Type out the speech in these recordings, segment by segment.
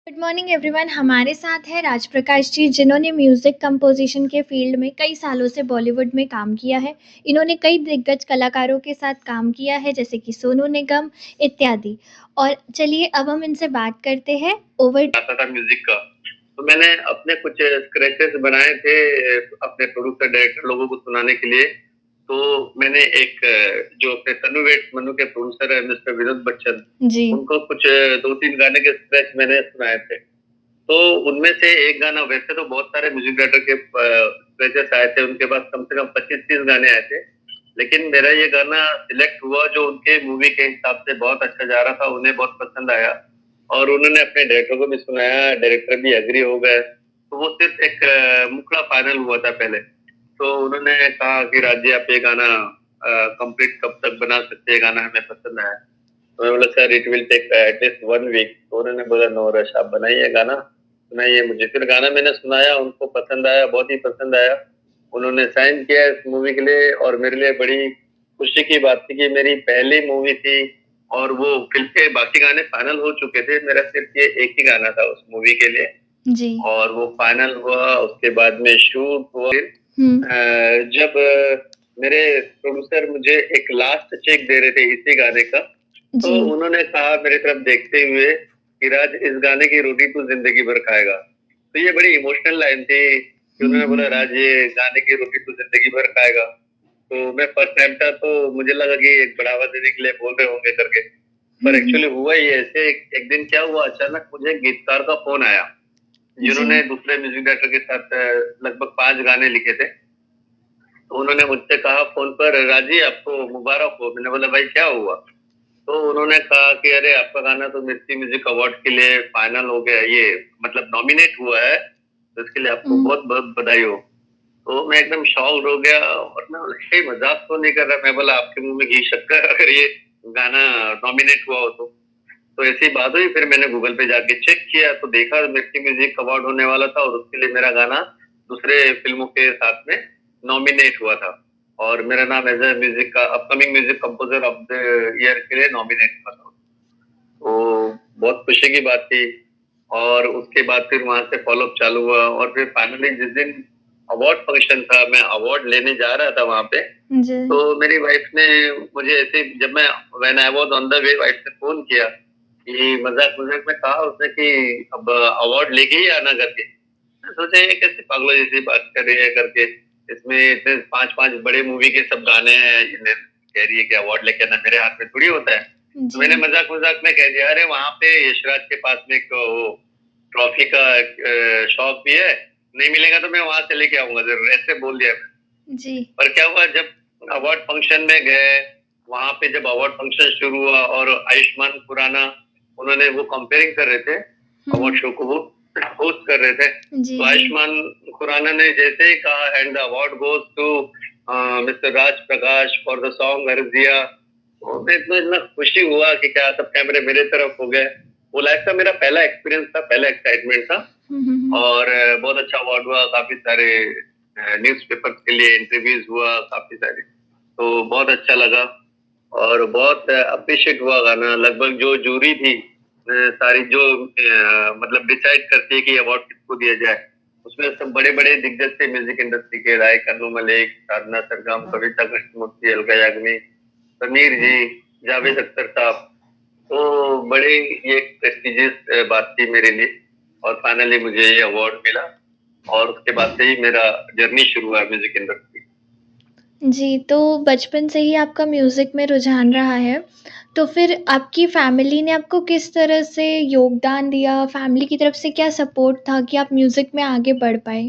Good morning everyone. हमारे साथ है राज प्रकाश जी, जिन्होंने म्यूज़िक कंपोजिशन के फील्ड में कई सालों से बॉलीवुड में काम किया है। इन्होंने कई दिग्गज कलाकारों के साथ काम किया है, जैसे कि सोनू निगम इत्यादि। और चलिए अब हम इनसे बात करते हैं ओवर आता था म्यूजिक का। तो मैंने अपने कुछ स्क्रैचेस बनाए थे अपने प्रोड्यूसर डायरेक्टर लोगों को सुनाने के लिए। तो मैंने एक जो अपने तनु वेट्स मनु के प्रोड्यूसर है मिस्टर विनोद बच्चन, जी उनको कुछ 2-3 गाने के स्क्रैच मैंने सुनाए थे। तो उनमें से एक गाना, वैसे तो बहुत सारे म्यूजिक डायरेक्टर के स्क्रैचेस आए थे, उनके पास कम से कम 25-30 गाने आए थे। लेकिन मेरा ये गाना सिलेक्ट हुआ जो उनके मूवी के हिसाब से बहुत अच्छा जा रहा था, उन्हें बहुत पसंद आया और उन्होंने अपने डायरेक्टर को भी सुनाया, डायरेक्टर भी एग्री हो गए। तो वो सिर्फ एक मुखड़ा फाइनल हुआ था पहले। तो उन्होंने कहा कि राजी आप ये गाना कंप्लीट कब तक बना सकते हैं, गाना हमें पसंद आया। तो मैं बोला sir it will take at least 1 week. तो उन्होंने बोला नो रश, आप बनाइए गाना, सुनाइए मुझे। फिर गाना मैंने सुनाया, उनको पसंद आया, बहुत ही पसंद आया। उन्होंने साइन किया इस मूवी के लिए और मेरे लिए बड़ी खुशी की बात थी कि मेरी पहली मूवी थी और वो फिल्म के बाकी गाने फाइनल हो चुके थे, मेरा सिर्फ ये एक ही गाना था उस मूवी के लिए। जी और वो फाइनल हुआ, उसके बाद में शूट हुआ। जब मेरे प्रोड्यूसर मुझे एक लास्ट चेक दे रहे थे इसी गाने का, तो जी उन्होंने कहा मेरी तरफ देखते हुए कि राज इस गाने की रोटी तू जिंदगी भर खाएगा। तो ये बड़ी इमोशनल लाइन थी कि उन्होंने बोला राज ये गाने की रोटी तू जिंदगी भर खाएगा। तो मैं फर्स्ट टाइम था तो मुझे लगा कि एक बढ़ावा देने के लिए बोल रहे होंगे करके, पर एक्चुअली हुआ ही ऐसे। एक दिन क्या हुआ, अचानक मुझे गीतकार का फोन आया जिन्होंने दूसरे म्यूजिक डायरेक्टर के साथ लगभग 5 गाने लिखे थे। तो उन्होंने मुझसे कहा फोन पर, राजी आपको मुबारक हो। मैंने बोला भाई क्या हुआ? तो उन्होंने कहा कि अरे आपका गाना तो मिर्ची म्यूजिक अवार्ड के लिए फाइनल हो गया, ये मतलब नॉमिनेट हुआ है, तो इसके लिए आपको बहुत बहुत बधाई हो। तो मैं एकदम शॉक्ड हो गया और मैं बोला ये मजाक तो नहीं कर रहा। मैं बोला आपके मुंह में घी शक्कर, अगर ये गाना नॉमिनेट हुआ हो तो ऐसी बात हुई। फिर मैंने गूगल पे जाके चेक किया तो देखा मिर्ची म्यूजिक अवार्ड होने वाला था और उसके लिए मेरा गाना दूसरे फिल्मों के साथ में नॉमिनेट हुआ था और मेरा नाम एज ए म्यूजिक का upcoming music composer of the year के लिए नॉमिनेट हुआ था। तो बहुत खुशी की बात थी। और उसके बाद फिर वहां से फॉलोअप चालू हुआ और फिर फाइनली जिस दिन अवार्ड फंक्शन था, मैं अवार्ड लेने जा रहा था वहां पे। जी तो मेरी वाइफ ने मुझे ऐसे, जब मैं when I was on the way, wife ने फोन किया कि मजाक मजाक में कहा उसने कि अब अवार्ड लेके ही आना करके। मैं सोचा ये कैसे पागलों जैसी बात कर रही है करके, इसमें इतने 5-5 बड़े मूवी के सब गाने हैं, इन्हें कह रही है कि अवार्ड लेके आना, मेरे हाथ में थोड़ी होता है। तो मैंने मजाक मजाक में कह दिया अरे वहां पे यशराज के पास में एक वो ट्रॉफी का शॉप भी है, नहीं मिलेगा तो मैं वहां से लेके आऊंगा जरूर, ऐसे बोल दिया मैं। जी पर क्या हुआ, जब अवार्ड फंक्शन में गए, वहां पे जब अवार्ड फंक्शन शुरू हुआ और आयुष्मान खुराना उन्होंने वो कंपेयरिंग कर रहे थे अवार्ड शो को, वो होस्ट कर रहे थे। तो आयुष्मान खुराना ने जैसे ही कहा and the award goes to mister Raj Prakash for the song Harjaiya, तो मैं इतना इतना खुशी हुआ कि क्या सब कैमरे मेरे तरफ हो गए। वो लाइफ का मेरा पहला एक्सपीरियंस था, पहला एक्साइटमेंट था। और बहुत अच्छा अवार्ड हुआ, काफी सारे न्यूज़पेपर के लिए इंटरव्यूज हुआ काफी सारे, तो बहुत अच्छा लगा और बहुत अप्रिशिएट हुआ गाना। लगभग जो जूरी थी सारी जो मतलब डिसाइड करती है कि अवार्ड किसको दिया जाए, उसमें सब बड़े बड़े दिग्गज थे म्यूजिक इंडस्ट्री के, राय कन्नू मलिक, साधना सरगम, कविता कृष्णमूर्ति, अलका याग्निक, समीर जी, जावेद अख्तर साहब। तो बड़े ये प्रेस्टिजियस बात थी मेरे लिए और फाइनली मुझे ये अवार्ड मिला और उसके बाद से ही मेरा जर्नी शुरू हुआ म्यूजिक इंडस्ट्री। जी, तो बचपन से ही आपका म्यूज़िक में रुझान रहा है, तो फिर आपकी फैमिली ने आपको किस तरह से योगदान दिया? फैमिली की तरफ से क्या सपोर्ट था कि आप म्यूज़िक में आगे बढ़ पाए?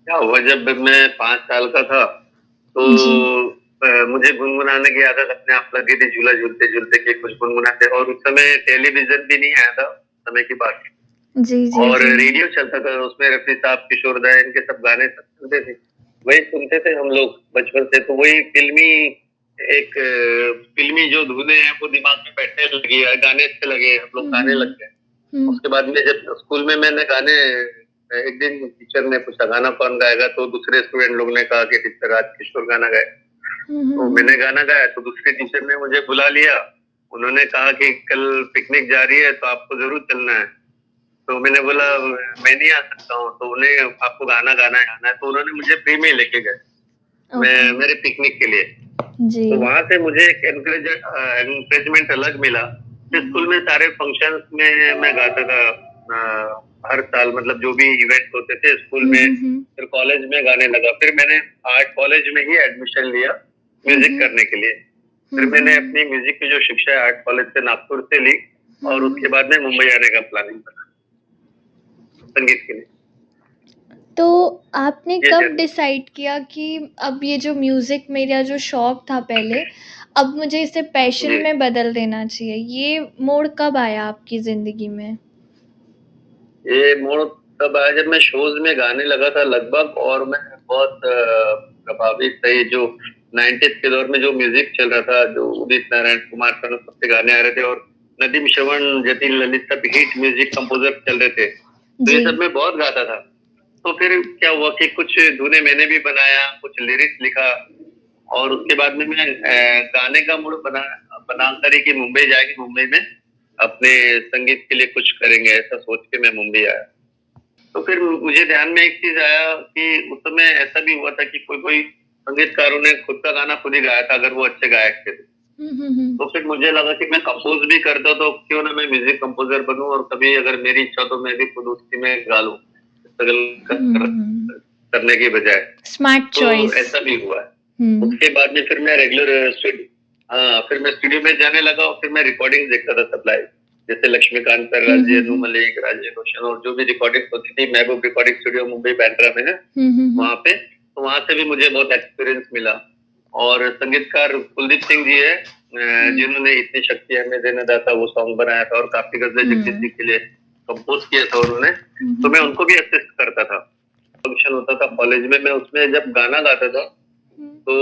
क्या हुआ, जब मैं 5 साल का था तो जी मुझे गुनगुनाने की आदत अपने आप लगी थी, झूला झूलते झूलते कि कुछ गुनगुनाते। और उस समय टेलीविजन भी नहीं आया था, समय की बात। जी जी और जी रेडियो चलता था, उसमें रफी साहब, किशोर दा, इनके सब गाने सब सुनते थे, वही सुनते थे हम लोग बचपन से। तो वही फिल्मी एक फिल्मी जो धुनें हैं वो दिमाग में बैठने लगी, गाने अच्छे लगे, हम लोग गाने लग गए। उसके बाद में जब स्कूल में मैंने गाने, एक दिन टीचर ने पूछा गाना कौन गाएगा, तो दूसरे स्टूडेंट लोग ने कहा कि टीचर आज किशोर गाना गाए। तो मैंने गाना गाया तो दूसरे टीचर ने मुझे बुला लिया, उन्होंने कहा कि कल पिकनिक जा रही है तो आपको जरूर चलना है। तो मैंने बोला मैं नहीं आ सकता हूँ, तो उन्हें आपको गाना गाना है गाना है, तो उन्होंने मुझे फ्री में लेके गए मैं ओके। मेरे पिकनिक के लिए। जी। तो वहां से मुझे एक एनकरेजमेंट अलग मिला। फिर स्कूल में सारे फंक्शंस में मैं गाता था हर साल, मतलब जो भी इवेंट होते थे स्कूल हुँ, में। हुँ, हुँ। फिर कॉलेज में गाने लगा, फिर मैंने आर्ट कॉलेज में ही एडमिशन लिया हुँ, म्यूजिक हुँ। करने के लिए। फिर हुँ, मैंने हुँ। अपनी म्यूजिक की जो शिक्षा है आर्ट कॉलेज से नागपुर से ली, और उसके हुँ। बाद में मुंबई आने का प्लानिंग बना संगीत के लिए। तो आपने ये कब जर्नी। डिसाइड किया कि अब ये जो म्यूज़िक मेरा जो शौक था पहले, अब मुझे इसे पैशन जी, में बदल देना चाहिए? ये मोड़ कब आया आपकी ज़िंदगी में? ये मोड़ तब आया जब मैं शोज में गाने लगा था लगभग, और मैं बहुत प्रभावित था। ये जो 90s के दौर में जो म्यूजिक चल रहा था, जो उदित नारायण, कुमार सानू सबके गाने आ रहे थे, और नदीम श्रवण, जतिन ललित सब हिट म्यूजिक कंपोजर चल रहे थे, तो ये जी। सब मैं बहुत गाता था। तो फिर क्या हुआ कि कुछ धुनें मैंने भी बनाया, कुछ लिरिक्स लिखा, और उसके बाद में मैं गाने का मूड बना कर ही कि मुंबई जाएंगे, मुंबई में अपने संगीत के लिए कुछ करेंगे, ऐसा सोच के मैं मुंबई आया। तो फिर मुझे ध्यान में एक चीज आया कि उस समय ऐसा भी हुआ था कि कोई कोई संगीतकारों ने खुद का गाना खुद ही गाया था, अगर वो अच्छे गायक थे तो। हुँ, हुँ, हुँ। तो फिर मुझे लगा कि मैं कंपोज भी करता तो क्यों ना मैं म्यूजिक कंपोजर बनूं, और कभी अगर मेरी इच्छा तो मैं भी खुद उसी में गा लूं, स्ट्रगल हुँ। करने की बजाय। स्मार्ट तो चॉइस। ऐसा भी हुआ है। हुँ। उसके बाद में फिर मैं रेगुलर हाँ, फिर मैं स्टूडियो में जाने लगा, और फिर मैं रिकॉर्डिंग देखता था सब लाइव। जैसे लक्ष्मीकांत पर, हुँ, राजे, हुँ, अनु हुँ। मलिक, राजेश रोशन, और जो भी रिकॉर्डिंग होती थी, महबूब रिकॉर्डिंग स्टूडियो मुंबई बांद्रा में है, हुँ, हुँ, हुँ। वहाँ पे। तो वहाँ से भी मुझे बहुत एक्सपीरियंस मिला। और संगीतकार कुलदीप सिंह जी है, हुँ। जिन्होंने इतनी शक्ति हमें देने दाता वो सॉन्ग बनाया था, और काफी गजलें जगदीश जी हुँ। के लिए कंपोज किया था उन्होंने। हुँ, तो हुँ, मैं हुँ। उनको भी असिस्ट करता था। फंक्शन होता था कॉलेज में, मैं उसमें जब गाना गाता था, हुँ। तो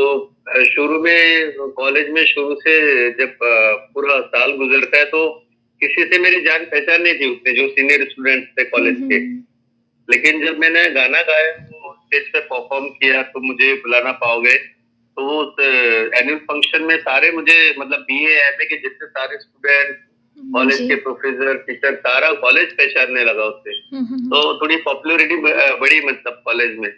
शुरू में कॉलेज में शुरू से जब पूरा साल गुजरता है, तो किसी से मेरी जान पहचान नहीं थी उतने, जो सीनियर स्टूडेंट्स थे हुँ, कॉलेज के। हुँ। लेकिन जब मैंने गाना गाया, वो स्टेज पे परफॉर्म किया, तो मुझे बुलाना पाओगे, तो वो उस एनुअल फंक्शन में सारे मुझे, मतलब बीए एमए के जितने सारे स्टूडेंट, हुँ, कॉलेज जी। के प्रोफेसर टीचर, सारा कॉलेज पहचानने लगा उससे। हुँ, हुँ, तो हुँ। थोड़ी पॉपुलैरिटी बढ़ी, मतलब कॉलेज में।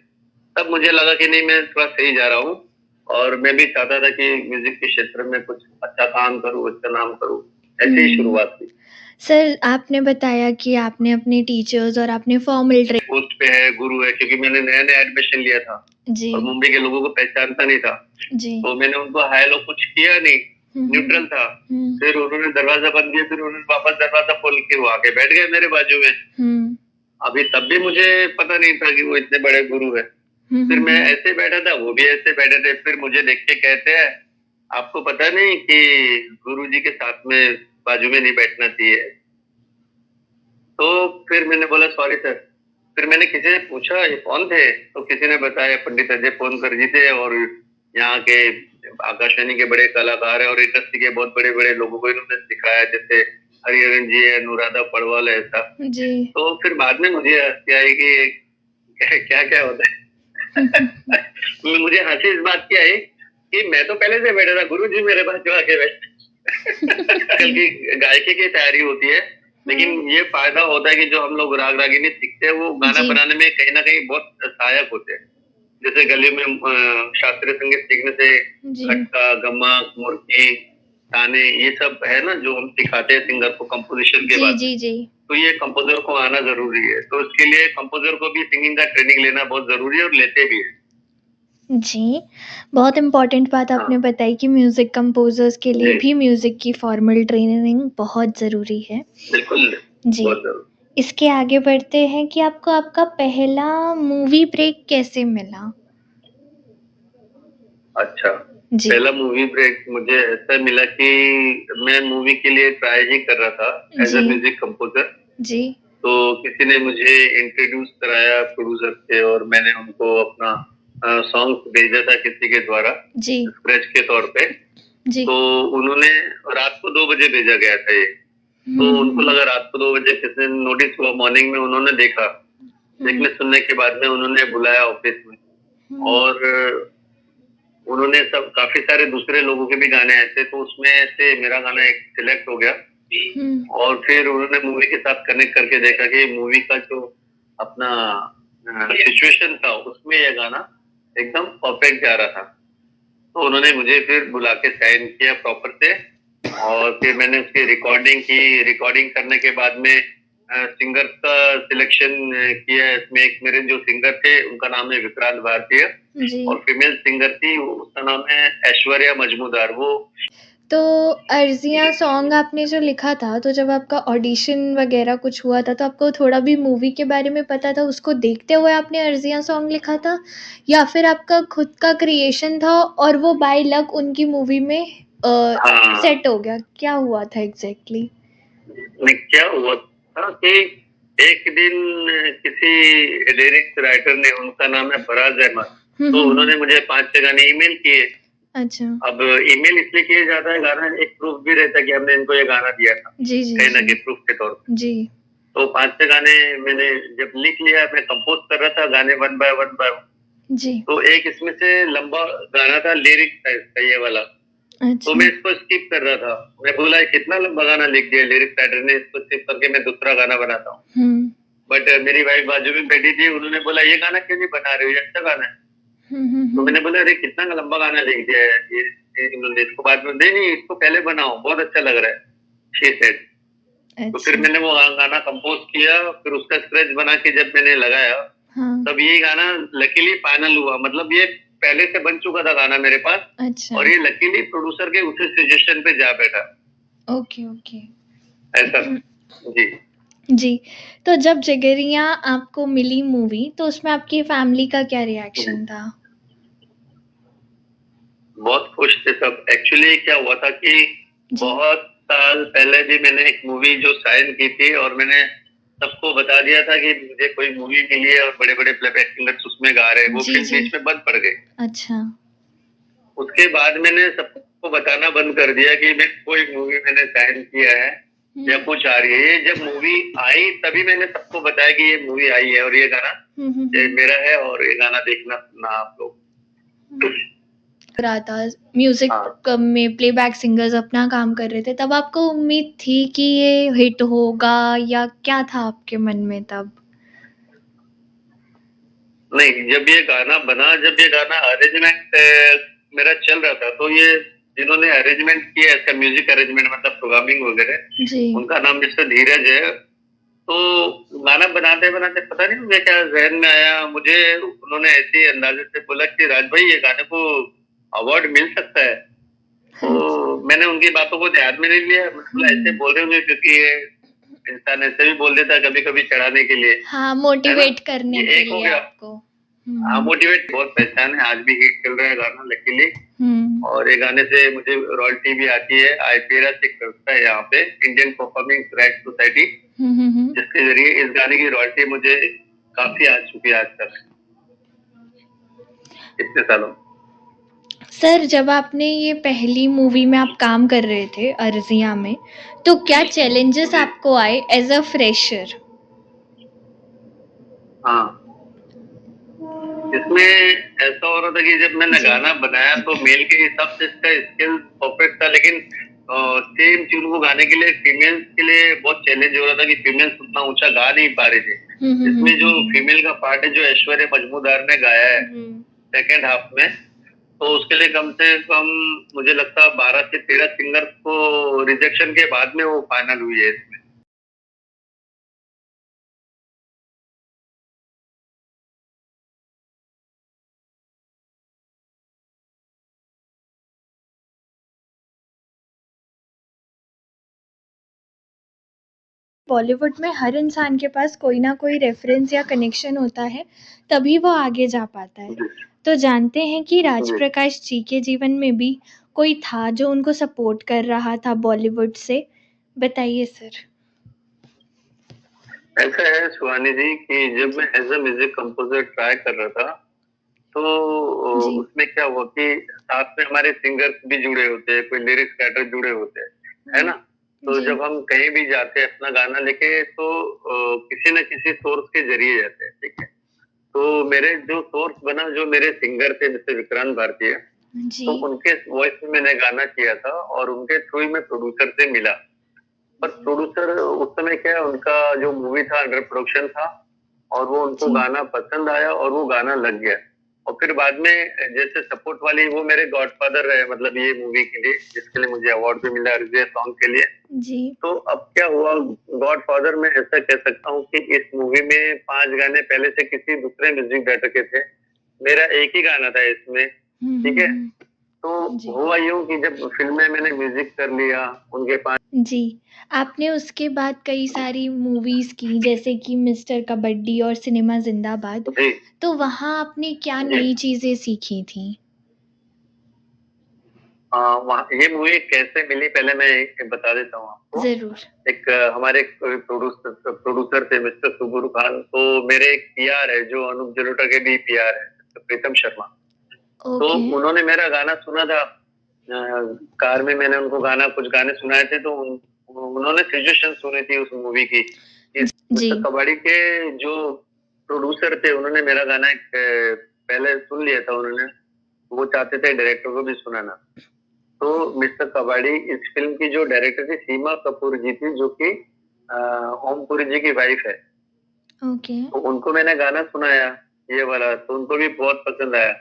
तब मुझे लगा कि नहीं, मैं थोड़ा सही जा रहा हूँ, और मैं भी चाहता था कि म्यूजिक के क्षेत्र में कुछ अच्छा काम करूँ, अच्छा नाम करूँ। ऐसे ही हुँ। शुरुआत हुई। सर, आपने बताया कि आपने अपने टीचर्स और आपने फॉर्मल ट्रे पोस्ट पे है, गुरु है, क्योंकि मैंने नया-नया एडमिशन लिया था, जी। और मुंबई के लोगों को पहचानता नहीं था। जी। तो मैंने उनको हाय हेलो कुछ किया नहीं, हुँ, हुँ, न्यूट्रल था। हुँ। फिर उन्होंने दरवाज़ा बंद किया, फिर उन्होंने वापस दरवाज़ा खोल के वो आके बैठ गए मेरे बाजू में। हुँ। अभी तब भी मुझे पता नहीं था कि वो इतने बड़े गुरु हैं। हुँ, फिर हुँ, मैं हुँ। ऐसे बैठा था, वो भी ऐसे बैठे थे। फिर मुझे देख के कहते हैं, आपको पता नहीं कि गुरुजी के साथ में बाजू में नहीं बैठना चाहिए। तो फिर मैंने बोला सॉरी सर। फिर मैंने किसी से पूछा ये कौन थे, तो किसी ने बताया पंडित अजय फोनकर जी थे, और यहाँ के आकाशवाणी के बड़े कलाकार हैं, और इंडस्ट्री के बहुत बड़े बड़े लोगों को इन्होंने सिखाया, जैसे हरिहरन जी है, अनुराधा पड़वाल है, ऐसा। जी। तो फिर बाद में मुझे हंसी आई कि क्या क्या होता है। हुँ, हुँ, हुँ। मुझे हंसी इस बात की आई कि मैं तो पहले से बैठा था, गुरु जी मेरे पास जो आके बैठे। आजकल की गायकी की तैयारी होती है, हाँ, लेकिन ये फायदा होता है कि जो हम लोग राग रागिनी सीखते हैं, वो गाना जी। बनाने में कहीं ना कहीं बहुत सहायक होते हैं। जैसे गले में शास्त्रीय संगीत सीखने से जी। खटका, गमक, मुर्की, ताने, ये सब है ना, जो हम सिखाते हैं सिंगर को कंपोजिशन के जी, बाद में। जी, जी। तो ये कंपोजर को आना जरूरी है, तो इसके लिए कंपोजर को भी सिंगिंग का ट्रेनिंग लेना बहुत जरूरी है, और लेते भी है। जी, बहुत इम्पोर्टेंट बात आपने हाँ बताई कि म्यूज़िक कंपोज़र्स के लिए जी, भी म्यूज़िक की फॉर्मल ट्रेनिंग बहुत ज़रूरी है। बिल्कुल, जी, बहुत जरूरी। इसके आगे बढ़ते हैं कि आपको आपका पहला मूवी ब्रेक कैसे मिला? अच्छा, जी। पहला मूवी ब्रेक मुझे ऐसा मिला कि मैं मूवी के लिए ट्राई ही कर रहा था एज अ जी। Music composer. जी। तो किसी ने मुझे इंट्रोड्यूस कराया प्रोड्यूसर से, और मैंने उनको अपना सॉन्ग भेजा था किसी के द्वारा, जी। स्क्रैच के तौर पे। जी। तो उन्होंने रात को 2 बजे भेजा गया था ये। हुँ, तो हुँ, उनको हुँ। लगा रात को 2 बजे, किसी ने नोटिस हुआ, मॉर्निंग में उन्होंने देखा। हुँ, देखने सुनने के बाद में उन्होंने बुलाया ऑफिस में, हुँ। और उन्होंने सब काफी सारे दूसरे लोगों के भी गाने आए थे, तो उसमें से मेरा गाना एक सिलेक्ट हो गया। और फिर उन्होंने मूवी के साथ कनेक्ट करके देखा कि मूवी का जो अपना सिचुएशन था उसमें यह गाना एकदम परफेक्ट जा रहा था। तो उन्होंने मुझे फिर बुला के साइन किया प्रॉपर से, और फिर मैंने उसकी रिकॉर्डिंग की। रिकॉर्डिंग करने के बाद में सिंगर का सिलेक्शन किया। इसमें एक मेरे जो सिंगर थे उनका नाम है विक्रांत भारतीय, जी। और फीमेल सिंगर थी उसका नाम है ऐश्वर्या मजमूदार। वो तो अर्जियाँ सॉन्ग आपने जो लिखा था, तो जब आपका ऑडिशन वगैरह कुछ हुआ था, तो आपको थोड़ा भी मूवी के बारे में पता था, उसको देखते हुए आपने अर्जियाँ सॉन्ग लिखा था? या फिर आपका खुद का क्रिएशन था और वो बाय लक उनकी मूवी में हाँ, सेट हो गया? क्या हुआ था एग्ज़ैक्टली? में क्या हुआ था कि एक दिन किसी लिरिक्स राइटर ने, उनका नाम है फराज अहमद, तो उन्होंने मुझे 5-6 गाने ईमेल किए। अच्छा। अब ईमेल इसलिए किया जाता है, गाना एक प्रूफ भी रहता है कि हमने इनको ये गाना दिया था, जी, जी, कहीं ना जी। कहीं प्रूफ के तौर पर। जी। तो 5-6 गाने मैंने जब लिख लिया, मैं कंपोज कर रहा था गाने वन बाय वन बाय। जी। तो एक इसमें से लंबा गाना था, लिरिक्स था इसका ये वाला। तो मैं अच्छा। इसको स्किप कर रहा था। मैं बोला कितना लंबा गाना लिख दिया लिरिक्स राइटर ने, इसको स्किप करके मैं दूसरा गाना बनाता हूँ। हुँ। बट मेरी वाइफ बाजू में बैठी थी, उन्होंने बोला ये गाना क्यों नहीं बना रहे हो, ये अच्छा गाना है। तो मैंने बोला अरे कितना लंबा गाना लिख दिया है ये इन्होंने। इसको बाद में, नहीं इसको पहले बनाओ, बहुत अच्छा लग रहा है, शी सेड। तो फिर अच्छा। मैंने वो गाना कंपोज किया, फिर उसका स्क्रैच बना के जब मैंने लगाया, हाँ। तब ये गाना लकीली फाइनल हुआ। मतलब ये पहले से बन चुका था गाना मेरे पास, अच्छा। और ये लकीली प्रोड्यूसर के उसी सजेशन पे जा बैठा, ओके, ओके। ऐसा। जी। जी। तो जब जिगरियाँ आपको मिली मूवी, तो उसमें आपकी फैमिली का क्या रिएक्शन था? बहुत खुश थे सब। एक्चुअली क्या हुआ था कि जी। बहुत साल पहले भी मैंने एक मूवी जो साइन की थी, और मैंने सबको बता दिया था कि मुझे कोई मूवी मिली है और बड़े बड़े प्लेबैक सिंगर्स उसमें गा रहे हैं। वो जी, फिर जी। बीच में बंद पड़ गई। अच्छा। उसके बाद मैंने सबको बताना बंद कर दिया कि मैं कोई मूवी मैंने साइन किया है या कुछ आ रही है। ये जब मूवी आई तभी मैंने सबको बताया कि ये मूवी आई है और ये गाना ये मेरा है, और ये गाना देखना सुनना आप लोग। रहा था म्यूजिक हाँ। में प्लेबैक सिंगर्स अपना काम कर रहे थे, तब आपको उम्मीद थी कि ये हिट होगा, या क्या था आपके मन में तब? नहीं, जब ये गाना बना, जब ये गाना अरेंजमेंट मेरा चल रहा था, तो ये जिन्होंने अरेंजमेंट किया, इसका म्यूजिक अरेंजमेंट मतलब प्रोग्रामिंग वगैरह, जी। उनका नाम मिस्टर धीरज है। तो गाना बनाते बनाते पता नहीं मुझे क्या जहन में आया, मुझे उन्होंने ऐसे अंदाजे से बोला कि राज भाई ये गाने को अवार्ड मिल सकता है। तो मैंने उनकी बातों को ध्यान में नहीं लिया। मैंने बोला ऐसे बोल रहे होंगे क्योंकि ये इंसान ऐसे भी बोल देता है कभी कभी चढ़ाने के लिए, हाँ, है ना। मोटिवेट करने ये के एक हो लिए गया। आपको। हाँ, मोटिवेट बहुत पहचान है, आज भी हिट चल रहा है गाना लकीली। हम्म। और ये गाने से मुझे रॉयल्टी भी आती है। आईपीआरएस एक संस्था है यहाँ पे, इंडियन परफॉर्मिंग राइट सोसाइटी, जिसके जरिए इस गाने की रॉयल्टी मुझे काफी आ चुकी है आज तक, इतने सालों में। सर, जब आपने ये पहली मूवी में आप काम कर रहे थे अर्जिया में, तो क्या चैलेंजेस जी। आपको आए एज अ फ्रेशर? हाँ, इसमें ऐसा हो रहा था कि जब मैंने जी। गाना बनाया तो मेल के हिसाब से इसका स्किल परफेक्ट था, लेकिन सेम ट्यून को गाने के लिए फीमेल्स के लिए बहुत चैलेंज हो रहा था कि फीमेल्स उतना ऊंचा गा नहीं पा रहे थे। इसमें जो फीमेल का पार्ट है जो ऐश्वर्या मजमूदार ने गाया है सेकेंड हाफ में, तो उसके लिए कम से कम मुझे लगता है 12 से 13 सिंगर्स को रिजेक्शन के बाद में वो फाइनल हुई है इसमें। बॉलीवुड में हर इंसान के पास कोई ना कोई रेफरेंस या कनेक्शन होता है, तभी वो आगे जा पाता है। तो जानते हैं कि राज जी। प्रकाश जी के जीवन में भी कोई था जो उनको सपोर्ट कर रहा था बॉलीवुड से? बताइए सर। ऐसा है सुहानी जी कि जब मैं as a music composer try कर रहा था, तो जी। उसमें क्या हुआ कि साथ में हमारे सिंगर्स भी जुड़े होते हैं, कोई लिरिक्स राइटर जुड़े होते हैं, है ना। तो जी। जब हम कहीं भी जाते हैं अपना गाना लेके, तो किसी न किसी सोर्स के जरिए जाते हैं, ठीक है। तो मेरे जो सोर्स बना, जो मेरे सिंगर थे मिस्टर विक्रांत भारतीय, जी। तो उनके वॉइस में मैंने गाना किया था और उनके थ्रू ही मैं प्रोड्यूसर से मिला। पर जी। प्रोड्यूसर उस समय क्या है, उनका जो मूवी था अंडर प्रोडक्शन था और वो उनको जी। गाना पसंद आया और वो गाना लग गया। और फिर बाद में जैसे सपोर्ट वाली वो मेरे गॉडफादर रहे, मतलब ये मूवी के लिए, जिसके लिए मुझे अवार्ड भी मिला रिजे सॉन्ग के लिए। जी। तो अब क्या हुआ, गॉडफादर में ऐसा कह सकता हूँ कि इस मूवी में 5 गाने पहले से किसी दूसरे म्यूजिक डायरेक्टर के थे। मेरा एक ही गाना था इसमें, हुँ, ठीक हुँ, है? हुँ। तो जी। हुआ यूँ कि जब फ़िल्म में मैंने म्यूजिक कर लिया, उनके 5। जी। आपने उसके बाद कई सारी मूवीज़ की जैसे कि मिस्टर कबड्डी और सिनेमा ज़िंदाबाद, जी, तो वहाँ आपने क्या जी। नई चीज़ें सीखी थीं? वहाँ ये मूवी कैसे मिली पहले मैं एक बता देता हूँ आपको। ज़रूर। एक हमारे एक प्रोड्यूसर थे मिस्टर सुबुर खान, तो मेरे एक पीआर है जो अनूप जलोटा के भी पीआर है, प्रीतम शर्मा। तो ओके। उन्होंने मेरा गाना सुना था, कार में मैंने उनको कुछ गाने सुनाए थे, तो उन्होंने सजेशन सुनी थी उस मूवी की। इस जी। मिस्टर कबाड़ी के जो प्रोड्यूसर थे उन्होंने मेरा गाना पहले सुन लिया था उन्होंने। वो चाहते थे डायरेक्टर को भी सुनाना। तो मिस्टर कबाड़ी इस फ़िल्म की जो डायरेक्टर थी सीमा कपूर जी थी, जो कि ओम पुरी जी की वाइफ़ है। ओके। तो उनको मैंने गाना सुनाया ये वाला, तो उनको भी बहुत पसंद आया।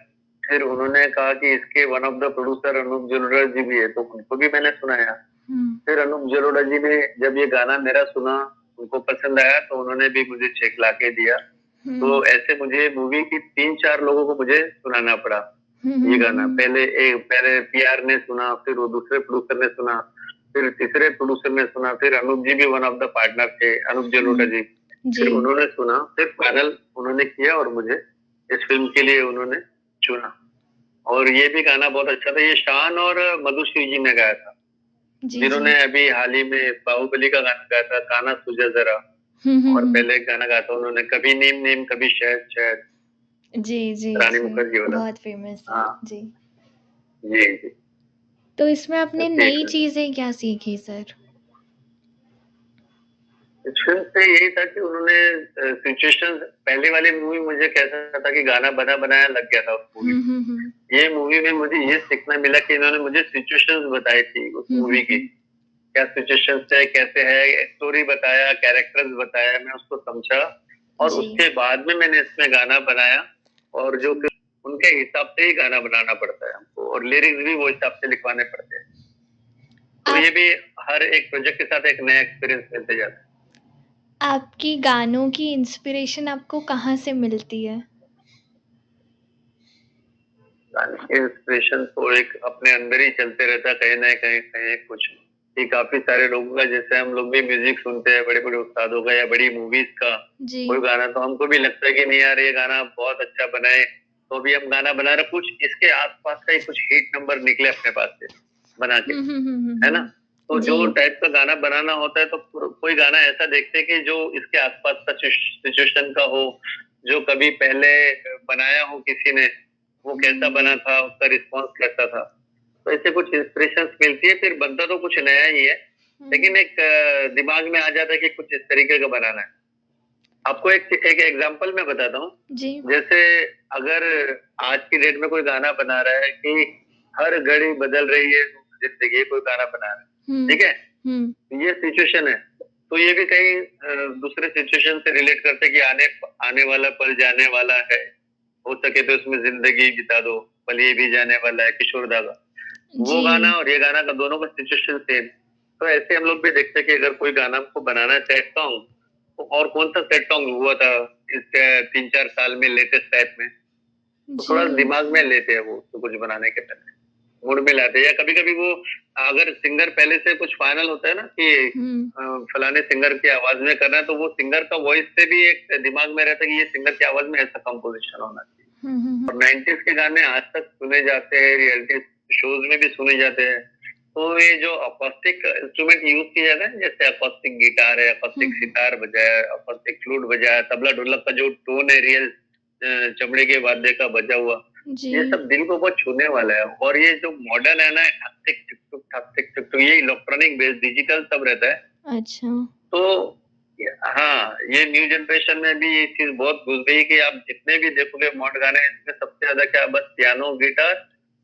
फिर उन्होंने कहा कि इसके one of the producer Anup Jalota ji भी है, तो उनको भी मैंने सुनाया। हुँ। फिर अनूप जलोटा जी ने जब ये गाना मेरा सुना, उनको पसंद आया, तो उन्होंने भी मुझे चेक लाके दिया। हुँ। तो ऐसे मुझे मूवी की 3-4 लोगों को मुझे सुनाना पड़ा हुँ, ये हुँ, गाना। हुँ। पहले पीआर ने सुना, फिर वो दूसरे प्रोड्यूसर ने सुना, फिर तीसरे प्रोड्यूसर ने सुना, फिर अनूप जी भी वन ऑफ द पार्टनर थे, अनूप जलोटा हुँ। जी। फिर जी। उन्होंने सुना, फिर फाइनल उन्होंने किया और मुझे इस फ़िल्म के लिए उन्होंने चुना। और ये भी गाना बहुत अच्छा था, ये शान और मधुश्री जी ने गाया था, जी, जी। जिन्होंने अभी हाल ही में बाहुबली का गाना गाया था, कान्हा तुझे ज़रा। हुँ, हुँ, और हुँ। पहले एक गाना गाया था उन्होंने, कभी नीम नीम कभी शहद शहद, जी, जी, रानी जी। मुखर्जी वाला। बहुत फ़ेमस है। हाँ, जी। जी, जी। तो इसमें आपने जी, नई फिल्म चीज़ें क्या सीखी सर? इस फ़िल्म से यही था कि उन्होंने सिचुएशंस, पहले वाली मूवी मुझे कैसा था कि गाना बना-बनाया लग गया था उस मूवी हुँ, में। हुँ, हुँ। ये मूवी में मुझे ये सीखना मिला कि इन्होंने मुझे सिचुएशंस बताई थी उस हुँ, हुँ, मूवी की। हुँ। क्या सिचुएशंस है, कैसे है, स्टोरी बताया, कैरेक्टर्स बताया, मैं उसको समझा और जी। उसके बाद में मैंने इसमें गाना बनाया। और जो फिर उनके हिसाब से ही गाना बनाना पड़ता है हमको और लिरिक्स भी वो हिसाब से लिखवाने पड़ते हैं। तो आप ये भी हर एक प्रोजेक्ट के साथ एक नया एक्सपीरियंस मिलते जाता है। आपकी गानों की इंस्पिरेशन आपको कहाँ से मिलती है? गाने के इंस्पिरेशन तो एक अपने अंदर ही चलते रहता है, कहीं न कहीं कहीं कुछ। कि काफ़ी सारे लोगों का, जैसे हम लोग भी म्यूज़िक सुनते हैं बड़े-बड़े उस्तादों का या बड़ी मूवीज़ का, जी। कोई गाना तो हमको भी लगता है कि नहीं यार ये गाना बहुत अच्छा बना है, तो अभी हम गाना बना रहे हैं, कुछ इसके आस-पास का ही कुछ हिट नंबर निकले अपने पास से, बना के, हुँ, हुँ, हुँ, हुँ, है ना? हुँ। तो जो जी। टाइप का गाना बनाना होता है तो कोई गाना ऐसा देखते हैं कि जो इसके आस-पास का सिचुएशन का हो, जो कभी पहले बनाया हो किसी ने, वो कैसा हुँ, बना था, उसका रिस्पॉन्स कैसा था। तो ऐसे कुछ इंस्पिरेशंस मिलती है, फिर बनता तो कुछ नया ही है, हुँ। लेकिन एक दिमाग में आ जाता है कि कुछ इस तरीके का बनाना है। आपको एक एक एग्ज़ाम्पल मैं बताता हूँ। जी। जैसे अगर आज की डेट में कोई गाना बना रहा है कि हर घड़ी बदल रही है ज़िंदगी, कोई गाना बना रहा है, हुँ। ठीक है? हुँ। ये सिचुएशन है। तो ये भी कहीं दूसरे सिचुएशन से रिलेट करते हैं कि आने आने वाला पल जाने वाला है। हो सके तो उसमें ज़िंदगी बिता दो, पल ये भी जाने वाला है, किशोर दा का। वो गाना जी। और ये गाना का दोनों का सिचुएशन सेम। तो ऐसे हम लोग भी देखते हैं कि अगर कोई गाना हमको बनाना है सैड सॉन्ग, तो और कौन-सा सैड सॉन्ग हुआ था इसके 3-4 साल में लेटेस्ट टाइप में, तो जी। थोड़ा दिमाग में लेते हैं वो उसको कुछ बनाने के पहले, मूड में लाते हैं। या कभी-कभी वो अगर सिंगर पहले से कुछ फाइनल होता है ना कि हुँ। फलाने सिंगर की आवाज़ में करना है, तो वो सिंगर का वॉइस से भी एक दिमाग में रहता है कि ये सिंगर की आवाज़ में ऐसा कंपोज़िशन होना चाहिए। हुँ, हुँ, हुँ। और 90s के गाने आज तक सुने जाते हैं, रियलिटी शोज़ में भी सुने जाते हैं। तो ये जो अकॉस्टिक इंस्ट्रूमेंट यूज़ किया जाता है, जैसे अकॉस्टिक गिटार है, हुँ, अकॉस्टिक सितार बजाया, अकॉस्टिक फ्लूट बजाया, तबला ढोलक का जो टोन है रियल चमड़े के वाद्य का बजा हुआ, जी। ये सब दिल को बहुत छूने वाला है। और ये जो मॉडर्न है ना, ठक टिक टुक टुक, ठक टिक टुक टुक, ये इलेक्ट्रॉनिक बेस डिजिटल सब रहता है। अच्छा। तो हाँ, ये न्यू जनरेशन में भी ये चीज़ बहुत घुस गई कि आप जितने भी देखोगे मॉडर्न गाने, इसमें सबसे ज़्यादा क्या बस पियानो, गिटार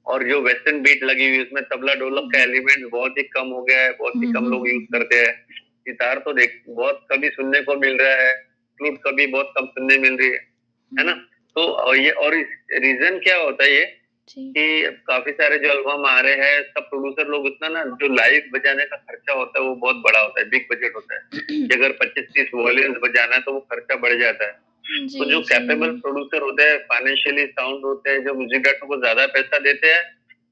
और जो वेस्टर्न बीट लगी हुई है उसमें तबला ढोलक का एलिमेंट बहुत ही कम हो गया है, बहुत ही कम लोग यूज करते हैं। गिटार तो देख बहुत कभी सुनने को मिल रहा है, फ्लूट कभी बहुत कम सुनने मिल रही है ना। तो ये और रीजन क्या होता है ये कि काफी सारे जो एल्बम आ रहे हैं सब प्रोड्यूसर लोग इतना ना, जो लाइव बजाने का खर्चा होता है वो बहुत बड़ा होता है, बिग बजट होता है कि अगर 25-30 वॉल्यूम्स बजाना है तो वो खर्चा बढ़ जाता है। तो जो कैपेबल प्रोड्यूसर होते हैं, फाइनेंशियली साउंड होते हैं, जो म्यूजिक डायरेक्टर को ज्यादा पैसा देते हैं,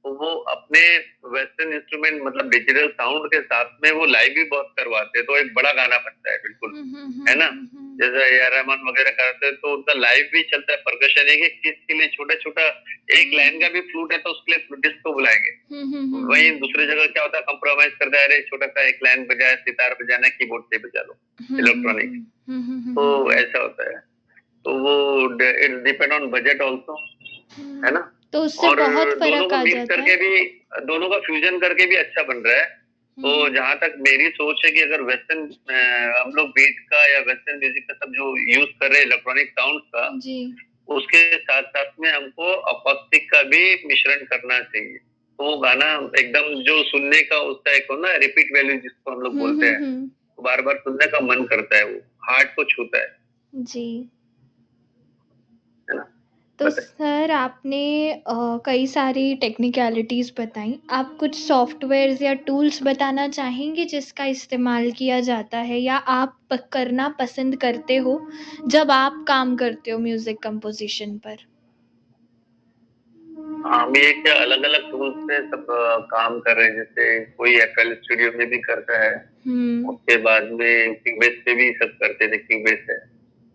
तो वो अपने वेस्टर्न इंस्ट्रूमेंट मतलब डिजिटल साउंड के साथ में वो लाइव भी बहुत करवाते हैं, तो एक बड़ा गाना बनता है बिल्कुल, है ना। जैसे ए.आर. रहमान वगैरह करते हैं तो उनका लाइव भी चलता है, परकशन एक एक चीज के लिए छोटा छोटा एक लाइन का भी फ्लूट है तो उसके लिए फ्लूटिस्ट को बुलाएंगे। वही दूसरी जगह क्या होता है, कंप्रोमाइज करता है, अरे छोटा सा एक लाइन बजाए, सितार बजाना, कीबोर्ड से बजा लो, इलेक्ट्रॉनिक। तो ऐसा होता है, तो वो it depend on budget also, है ना। तो उससे और बहुत दोनों फर्क को आ मिक्स जाता करके है। भी, दोनों का फ्यूजन करके भी अच्छा बन रहा है। तो जहां तक मेरी सोच है कि अगर वेस्टर्न हम लोग बीट का या वेस्टर्न म्यूजिक का सब जो यूज कर रहे हैं इलेक्ट्रॉनिक साउंड का, उसके साथ साथ में हमको अकॉस्टिक का भी मिश्रण करना चाहिए, तो वो गाना एकदम जो सुनने का उसका एक हो ना रिपीट वैल्यू जिसको हम लोग बोलते हैं, बार बार सुनने का मन करता है, वो हार्ट को छूता है ना। तो सर आपने कई सारी टेक्निकलिटीज़ बताई, आप कुछ सॉफ्टवेयर्स या टूल्स बताना चाहेंगे जिसका इस्तेमाल किया जाता है या आप करना पसंद करते हो जब आप काम करते हो म्यूज़िक कंपोजिशन पर? हम ये क्या अलग अलग टूल्स पे सब काम कर रहे हैं, जैसे कोई एफएल स्टूडियो में भी करता है, उसके बाद में क्यूबेस पे भी सब करते थे, क्यूबेस है,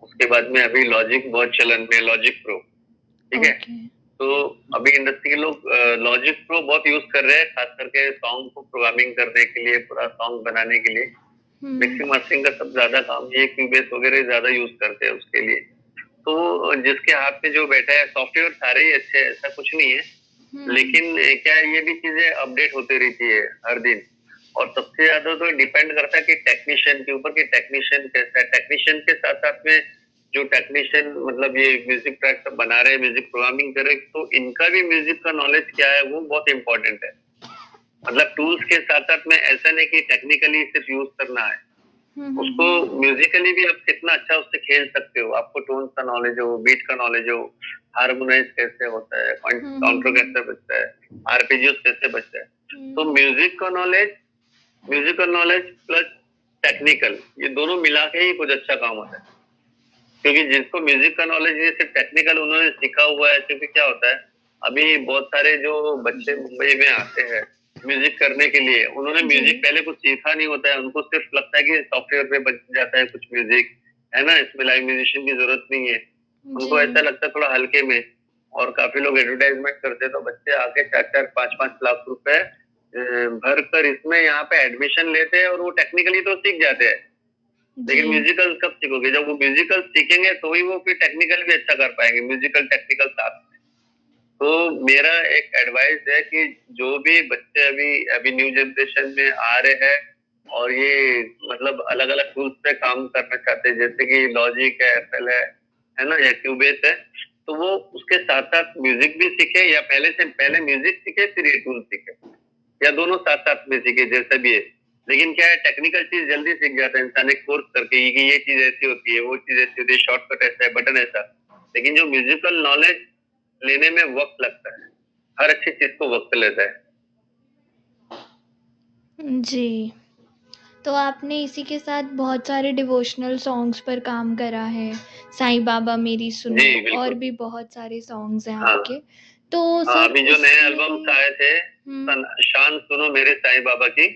उसके बाद में अभी लॉजिक बहुत चलन में, लॉजिक प्रो, ठीक है। तो अभी इंडस्ट्री के लोग लॉजिक प्रो बहुत यूज कर रहे हैं, खास करके सॉन्ग को प्रोग्रामिंग करने के लिए, पूरा सॉन्ग बनाने के लिए। मिक्सिंग मास्टरिंग का सब ज्यादा काम ये क्यूबेस वगैरह ज्यादा यूज करते हैं उसके लिए। तो जिसके हाथ में जो बैठा है, सॉफ्टवेयर सारे ही अच्छे हैं, ऐसा कुछ नहीं है, लेकिन क्या है, ये भी चीजें अपडेट होती रहती है हर दिन। और सबसे ज्यादा तो डिपेंड करता है कि टेक्नीशियन के ऊपर, कि टेक्नीशियन कैसा है। टेक्नीशियन के साथ साथ में जो टेक्नीशियन मतलब ये म्यूजिक ट्रैक सब बना रहे हैं, म्यूजिक प्रोग्रामिंग कर रहे हैं, तो इनका भी म्यूजिक का नॉलेज क्या है वो बहुत इंपॉर्टेंट है। मतलब टूल्स के साथ साथ में ऐसा नहीं कि टेक्निकली सिर्फ यूज करना है, उसको म्यूजिकली भी आप कितना अच्छा उससे खेल सकते हो, आपको टोन का नॉलेज हो, बीट का नॉलेज हो, हार्मोनाइज कैसे होता है, काउंटर कैसे बजता है, आरपीजीओस कैसे बजता है। तो म्यूजिकल नॉलेज प्लस टेक्निकल, ये दोनों मिला के ही कुछ अच्छा काम होता है। क्योंकि जिसको म्यूजिक का नॉलेज है, सिर्फ टेक्निकल उन्होंने सीखा हुआ है, क्योंकि क्या होता है अभी बहुत सारे जो बच्चे मुंबई में आते हैं म्यूजिक करने के लिए, उन्होंने म्यूजिक पहले कुछ सीखा नहीं होता है, उनको सिर्फ लगता है कि सॉफ्टवेयर पे बन जाता है कुछ म्यूजिक, है ना, इसमें लाइव म्यूजिशियन की जरूरत नहीं है, उनको ऐसा लगता है थोड़ा हल्के में। और काफी लोग एडवर्टाइजमेंट करते हैं तो बच्चे आके 4-4, 5-5 लाख रुपए भर कर इसमें यहाँ पे एडमिशन लेते हैं, और वो टेक्निकली तो सीख जाते हैं, लेकिन म्यूजिकल कब सीखोगे, जब वो म्यूजिकल सीखेंगे तो ही वो फिर टेक्निकल भी अच्छा कर पाएंगे, म्यूजिकल टेक्निकल साथ में। तो मेरा एक एडवाइस है कि जो भी बच्चे अभी न्यू जनरेशन में आ रहे हैं और ये मतलब अलग अलग टूल्स पे काम करना चाहते हैं, जैसे कि लॉजिक है, एफएल है ना, या क्यूबेस है, तो वो उसके साथ साथ म्यूजिक भी सीखे, या पहले म्यूजिक सीखे फिर ये टूल सीखे, या दोनों साथ साथ में सीखे, जैसा भी है। लेकिन क्या है, टेक्निकल चीज जल्दी सीख जाता है इंसान एक कोर्स करके कि ये चीज ऐसी होती है, वो चीज ऐसी होती है, शॉर्टकट ऐसा है, बटन ऐसा। लेकिन जो म्यूजिकल नॉलेज लेने में वक्त लगता है, हर अच्छी चीज को वक्त लेता है। जी, तो आपने इसी के साथ बहुत सारे डिवोशनल सॉन्ग्स पर काम करा है, साईं बाबा मेरी सुनो, और भी बहुत सारे सॉन्ग्स हैं आपके। तो सर अभी जो नए एल्बम्स आए थे, शान सुनो मेरे साईं बाबा की,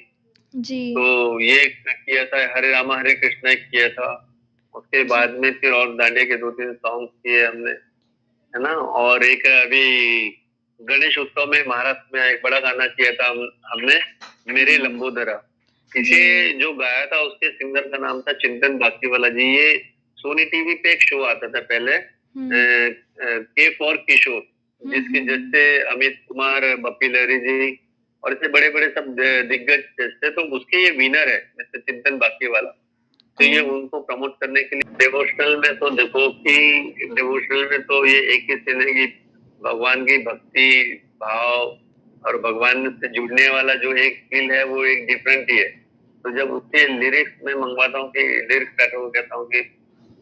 तो ये किया था, हरे रामा हरे कृष्णा किया था, उसके बाद में फिर और दांडिया के 2-3 सॉन्ग किए हमने, है ना। और एक अभी गणेश उत्सव में महाराष्ट्र में एक बड़ा गाना किया था हमने, मेरे लंबोदरा। इसे जो गाया था उसके सिंगर का नाम था चिंतन बाकीवाला जी। ये सोनी टीवी पे एक शो आता था पहले, के फॉर किशोर, जिसके जैसे अमित कुमार, बप्पी लहरी जी और ऐसे बड़े बड़े सब दिग्गज जैसे, तो उसके ये विनर है मिस्टर चिंतन बाकीवाला। तो ये उनको प्रमोट करने के लिए डिवोशनल में तो देखो कि डिवोशनल में तो ये एक ही सीन है कि भगवान की भक्ति भाव और भगवान से जुड़ने वाला जो एक फील है वो एक डिफरेंट ही है। तो जब उसके लिरिक्स में मंगवाता हूँ कि लिरिक्स राइटर को कहता हूँ कि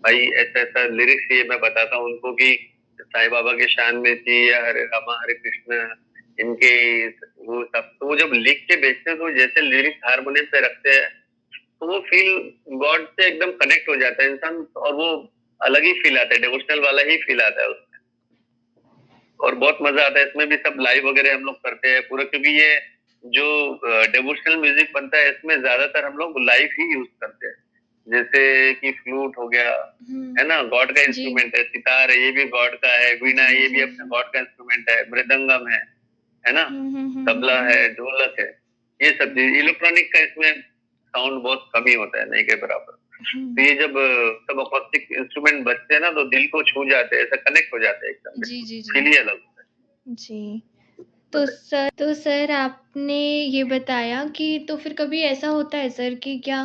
भाई ऐसा-ऐसा लिरिक्स चाहिए, मैं बताता हूँ उनको कि साईं बाबा के शान में चाहिए या हरे रामा हरे कृष्णा इनके वो सब, तो वो जब लिख के भेजते हैं तो जैसे लिरिक्स हारमोनियम पे रखते हैं तो वो फील गॉड से एकदम कनेक्ट हो जाता है इंसान, और वो अलग ही फील आता है, डिवोशनल वाला ही फील आता है उसमें। और बहुत मजा आता है इसमें भी, सब लाइव वगैरह हम लोग करते हैं पूरा, क्योंकि ये जो डिवोशनल म्यूजिक बनता है इसमें ज्यादातर हम लोग लाइव ही यूज करते हैं। जैसे कि फ्लूट हो गया, है ना, गॉड का जी। इंस्ट्रूमेंट है, सितार है ये भी गॉड का है, वीणा जी, ये भी जी। अपना गॉड का इंस्ट्रूमेंट है, मृदंगम है ना, तबला हुँ। है, ढोलक है, ये सब चीज। इलेक्ट्रॉनिक का इसमें साउंड बहुत कम ही होता है, नहीं के बराबर। तो हुँ। ये जब सब अकॉस्टिक इंस्ट्रूमेंट बजते हैं ना तो दिल को छू जाते हैं, ऐसा कनेक्ट हो जाते हैं एकदम, जी, बिल्कुल जी, जी। फील ही अलग होता जी। है। तो सर आपने ये बताया कि तो फिर कभी ऐसा होता है सर कि क्या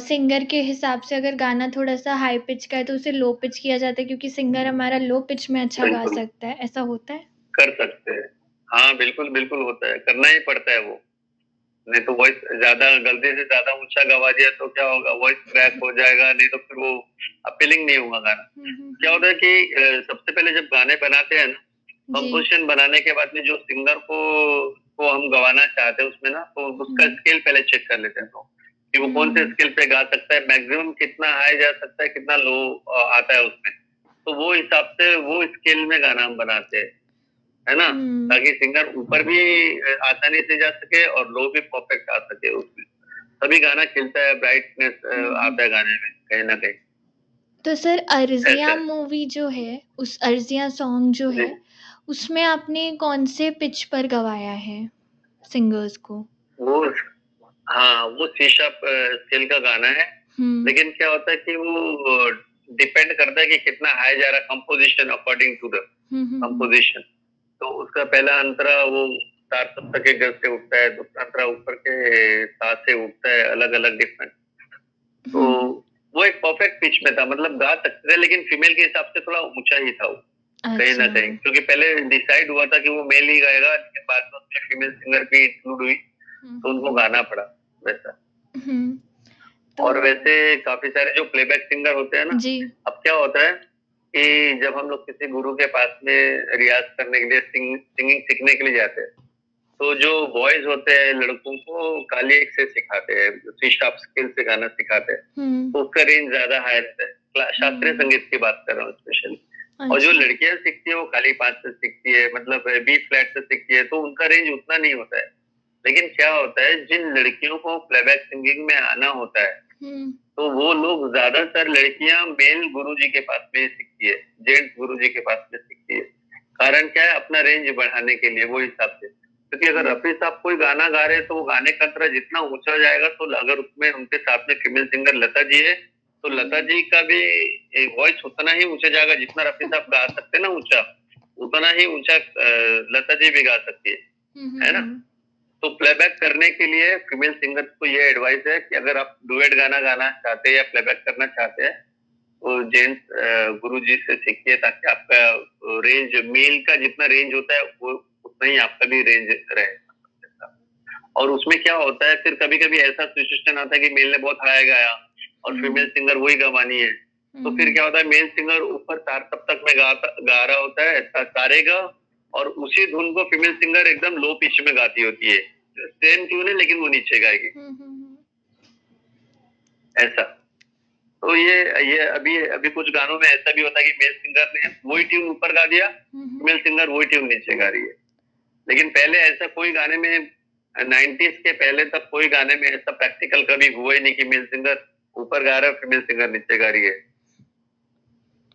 सिंगर के हिसाब से अगर गाना थोड़ा-सा हाई पिच का है तो उसे लो पिच किया जाता है क्योंकि सिंगर हमारा लो पिच में अच्छा गा बिल्कुल सकता है, ऐसा होता है? कर सकते हैं। हाँ, बिल्कुल, बिल्कुल होता है, करना ही पड़ता है वो। नहीं तो वॉइस ज्यादा गलती से ज्यादा ऊंचा गवा दिया तो क्या होगा, वॉइस क्रैक हो जाएगा, नहीं तो फिर वो अपीलिंग नहीं होगा गाना। क्या होता है कि सबसे पहले जब गाने बनाते हैं ना, जी। कंपोजिशन बनाने के बाद में जो सिंगर को हम गवाना चाहते हैं उसमें ना, तो उसका हुँ। स्केल पहले चेक कर लेते हैं तो, कि वो कौन से स्केल पे गा सकता है, मैक्सिमम कितना हाई जा सकता है, कितना लो आता है उसमें। तो वो हिसाब से वो स्केल में गाना हम बनाते हैं, है ना? हुँ। ताकि सिंगर ऊपर भी आसानी से जा सके और लो भी परफेक्ट आ सके उसमें। तभी गाना खिलता है, ब्राइटनेस आता है गाने में कहीं न कहीं। तो सर ऐसा अर्ज़ियाँ है। मूवी जो है, उस अर्ज़ियाँ सॉन्ग जो जी। है, उसमें आपने कौन से पिच पर गवाया है सिंगर्स को? वो हाँ, वो शीशा स्केल का गाना है। हुँ। लेकिन क्या होता है कि वो डिपेंड करता है कि कितना हाई जा रहा है कंपोज़िशन, अकॉर्डिंग टू द हुँ। कंपोज़िशन। तो उसका पहला अंतरा वो 4 सप्तक के ग से उठता है, दूसरा अंतरा ऊपर के 7 से उठता है, अलग-अलग डिफरेंट। तो हुँ। वो एक परफेक्ट पिच में था, मतलब गा सकते थे लेकिन फीमेल के हिसाब से थोड़ा ऊँचा ही था वो, कहीं न अच्छा। कहीं। क्योंकि पहले डिसाइड हुआ था कि वो मेल ही गाएगा, लेकिन बाद में उसमें फीमेल सिंगर भी इंक्लूड हुई, तो उनको हुँ। गाना पड़ा, वैसा। हुँ। तो और वैसे काफ़ी सारे जो प्लेबैक सिंगर होते हैं ना, जी। अब क्या होता है कि जब हम लोग किसी गुरु के पास में रियाज़ करने के लिए सिंगिंग सीखने के लिए जाते हैं, तो जो बॉयज़ होते हैं लड़कों को काली एक से सिखाते हैं, सी शार्प स्केल से गाना सिखाते हैं। हुँ। तो उसका रेंज ज़्यादा हाई रहता है। शास्त्रीय हुँ। संगीत की बात कर रहा हूँ स्पेशली। और जो अच्छा। लड़कियाँ सीखती है वो खाली 5 से सीखती है, मतलब बी फ्लैट से सीखती है, तो उनका रेंज उतना नहीं होता है। लेकिन क्या होता है, जिन लड़कियों को प्लेबैक सिंगिंग में आना होता है, हुँ। तो वो लोग ज़्यादातर लड़कियाँ मेल गुरुजी के पास में ही सीखती है, जेंट्स गुरुजी के पास में सीखती है। कारण क्या है, अपना रेंज बढ़ाने के लिए वो हिसाब से। क्योंकि अगर हुँ। रफ़ी साहब कोई गाना गा रहे हैं तो वो गाने का अंतरा जितना ऊँचा जाएगा, तो अगर उसमें उनके साथ में फीमेल सिंगर लता जी है, तो लता हुँ। जी का भी वॉइस उतना ही ऊँचा जाएगा, जितना रफ़ी साहब गा सकते हैं ना ऊँचा, उतना ही ऊँचा लता जी भी गा सकती है ना? हुँ। तो प्लेबैक करने के लिए फीमेल सिंगर्स को ये एडवाइस है कि अगर आप डुएट गाना गाना चाहते हैं या प्लेबैक करना चाहते हैं, तो जेंट्स गुरुजी से सीखिए, ताकि आपका रेंज मेल का जितना रेंज होता है वो उतना ही आपका भी रेंज रहे। और उसमें क्या होता है, फिर कभी-कभी ऐसा सिचुएशन आता है कि मेल ने बहुत हाई गाया और फीमेल हुँ। सिंगर वही गवानी है। तो फिर हुँ। क्या होता है, मेल सिंगर ऊपर 4 सप्तक में गा रहा होता है, सा रे गा, और उसी धुन को फीमेल सिंगर एकदम लो पिच में गाती होती है। सेम ट्यून है लेकिन वो नीचे गाएगी, हुँ। ऐसा। तो ये अभी अभी कुछ गानों में ऐसा भी होता है कि मेल सिंगर ने वही ट्यून ऊपर गा दिया, हुँ। फीमेल सिंगर वही ट्यून नीचे गा रही है। लेकिन पहले ऐसा कोई गाने में 90s के पहले तक कोई गाने में ऐसा प्रैक्टिकल कभी हुआ ही नहीं कि मेल सिंगर ऊपर गा रहा है, फीमेल सिंगर नीचे गा रही है,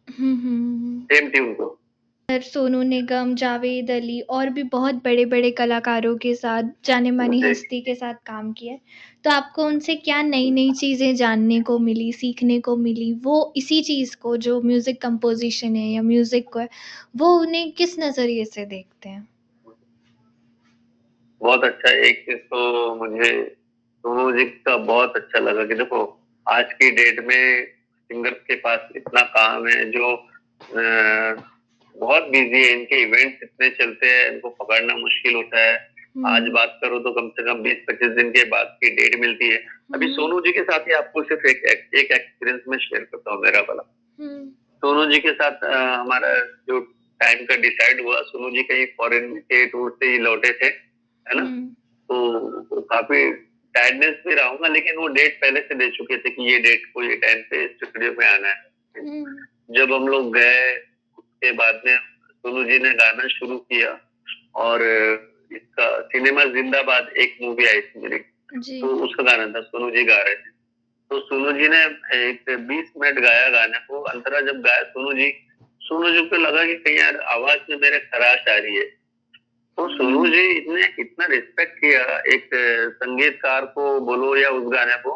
हुँ। सेम ट्यून को। सर सोनू निगम, जावेद अली और भी बहुत बड़े-बड़े कलाकारों के साथ, जानी-मानी जी। हस्ती के साथ काम किया है। तो आपको उनसे क्या नई-नई चीज़ें जानने को मिली, सीखने को मिली? वो इसी चीज़ को जो म्यूज़िक कंपोज़िशन है या म्यूज़िक को है, वो उन्हें किस नज़रिए से देखते हैं? बहुत अच्छा। एक चीज़ तो मुझे सोनू जी का बहुत अच्छा लगा कि देखो, आज की डेट में सिंगर्स के पास इतना काम है जो बहुत बिजी है, इनके इवेंट्स इतने चलते हैं, इनको पकड़ना मुश्किल होता है। आज बात करो तो कम से कम 20-25 दिन के बाद की डेट मिलती है। अभी सोनू जी के साथ ही आपको सिर्फ एक एक्सपीरियंस में शेयर करता हूँ मेरा वाला। सोनू जी के साथ हमारा जो टाइम का डिसाइड हुआ, सोनू जी कहीं फॉरेन के टूर से ही लौटे थे, है ना? तो काफी टायर्डनेस में रहूंगा, लेकिन वो डेट पहले से दे चुके थे कि ये डेट को ये टाइम पे स्टूडियो में आना है। जब हम लोग गए, उसके बाद में सोनू जी ने गाना शुरू किया और इसका सिनेमा जिंदाबाद एक मूवी आई थी मेरी, तो उसका गाना था, सोनू जी गा रहे थे। तो सोनू जी ने एक 20 मिनट गाया गाने को। अंतरा जब गाया सोनू जी को लगा कि कहीं यार आवाज में मेरे खराश आ रही है। तो सोनू जी ने इतना रिस्पेक्ट किया एक संगीतकार को बोलो या उस गाने को।